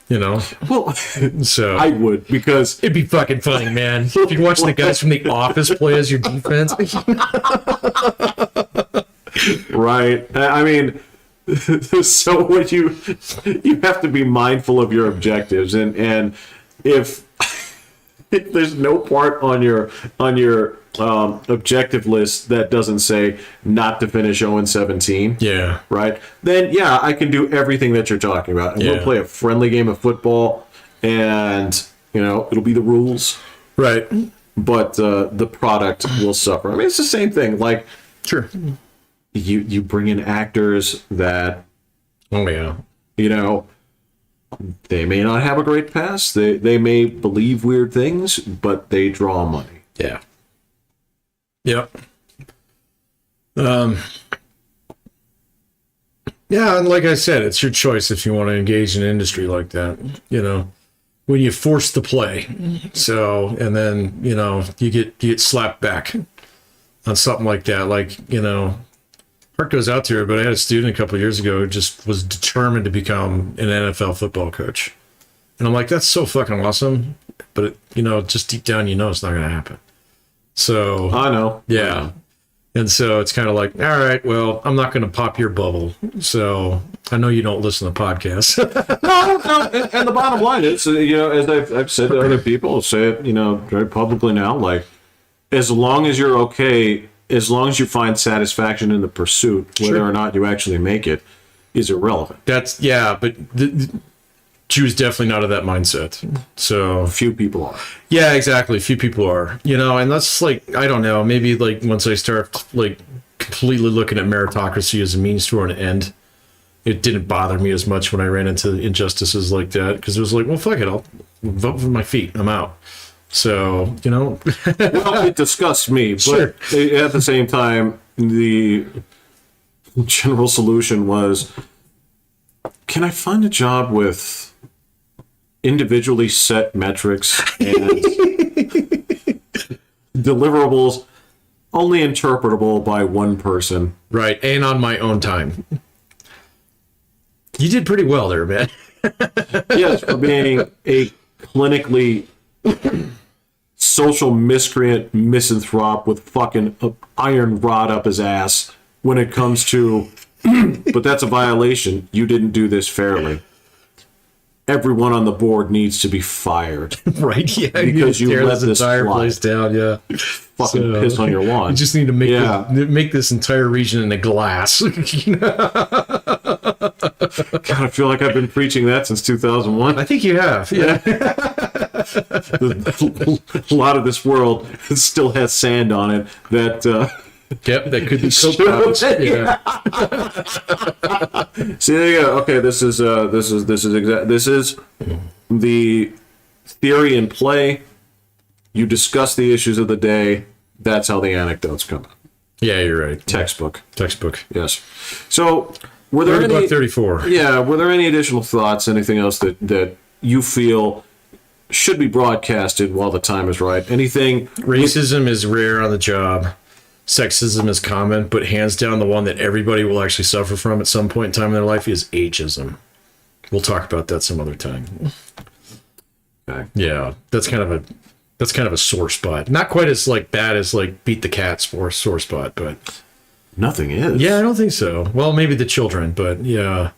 You know, Well, so I would, because it'd be fucking funny, man. If you watch the guys from The Office play as your defense. right. I mean, so what you have to be mindful of your objectives, and if there's no part on your objective list that doesn't say not to finish 0-17, Yeah. right? Then yeah, I can do everything that you're talking about, and Yeah. we'll play a friendly game of football, and you know it'll be the rules, Right. but the product will suffer. I mean, it's the same thing. Like Sure. you bring in actors that, Oh yeah. you know, they may not have a great past. They may believe weird things, but they draw money. Yeah. Yep. Yeah, and like I said, it's your choice if you want to engage in an industry like that. You know, when you force the play, so and then you know you get slapped back on something like that. Like you know, heart goes out to her. But I had a student a couple of years ago who just was determined to become an NFL football coach, and I'm like, that's so fucking awesome. But it, you know, just deep down, you know, it's not going to happen. So I know. yeah. And so it's kind of like, all right, well, I'm not going to pop your bubble. So I know you don't listen to podcasts. No, and the bottom line is, you know, as I've said to other people, I'll say it, you know, very publicly now, like, as long as you're okay, as long as you find satisfaction in the pursuit, whether Sure. or not you actually make it, is irrelevant. That's, yeah, but she was definitely not of that mindset. So, Few people are. yeah, exactly. Few people are, you know, and that's like, I don't know, maybe like once I start like completely looking at meritocracy as a means to an end, it didn't bother me as much when I ran into injustices like that because it was like, well, fuck it, I'll vote with my feet. I'm out. So, you know, Well, it disgusts me, but Sure. at the same time, the general solution was, can I find a job with individually set metrics and deliverables only interpretable by one person? right. And on my own time. You did pretty well there, man. Yes, for being a clinically social miscreant misanthrope with fucking iron rod up his ass when it comes to, but that's a violation. You didn't do this fairly. Everyone on the board needs to be fired. Right? Yeah. Because you tear let this entire slide. place down. Yeah. Fucking So, piss on your lawn. You just need to make Yeah. make this entire region into glass. You know? God, I feel like I've been preaching that since 2001. I think you have. Yeah. A lot of this world still has sand on it that Yep. That could be Sure. coke pellets. Yeah. see, there you go. Okay, this is the theory in play. You discuss the issues of the day. That's how the anecdotes come out. Yeah, you're right. Textbook. Textbook. Yes. So, were there any... $30.34. Yeah, were there any additional thoughts, anything else that you feel should be broadcasted while the time is right? Anything? Racism is rare on the job. Sexism is common, but hands down, the one that everybody will actually suffer from at some point in time in their life is ageism. We'll talk about that some other time. Okay. Yeah, that's kind of a sore spot. Not quite as like bad as like beat the cats for a sore spot, but Nothing is. yeah, I don't think so. Well, maybe the children, but yeah.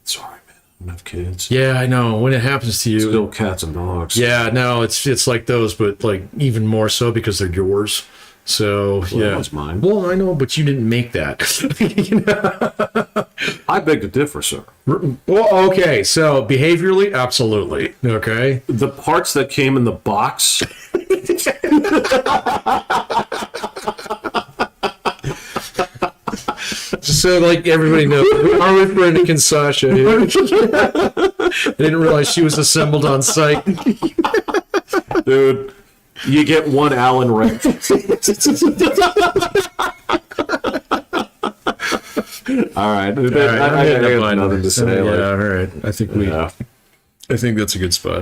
Sorry, man. I don't have kids. Yeah, I know. When it happens to you, Still cats and dogs. yeah, no, it's like those, but like even more so because they're yours. So Well, yeah, that was mine. Well, I know, but you didn't make that. You know? I beg to differ, sir. Well, okay, so behaviorally, absolutely. Okay. The parts that came in the box. Just so like everybody knows, we are with Brenda Kinsasha here. I didn't realize she was assembled on site. Dude, you get one Allen wrench. All right. I got nothing to say. Yeah, all right. I think that's a good spot.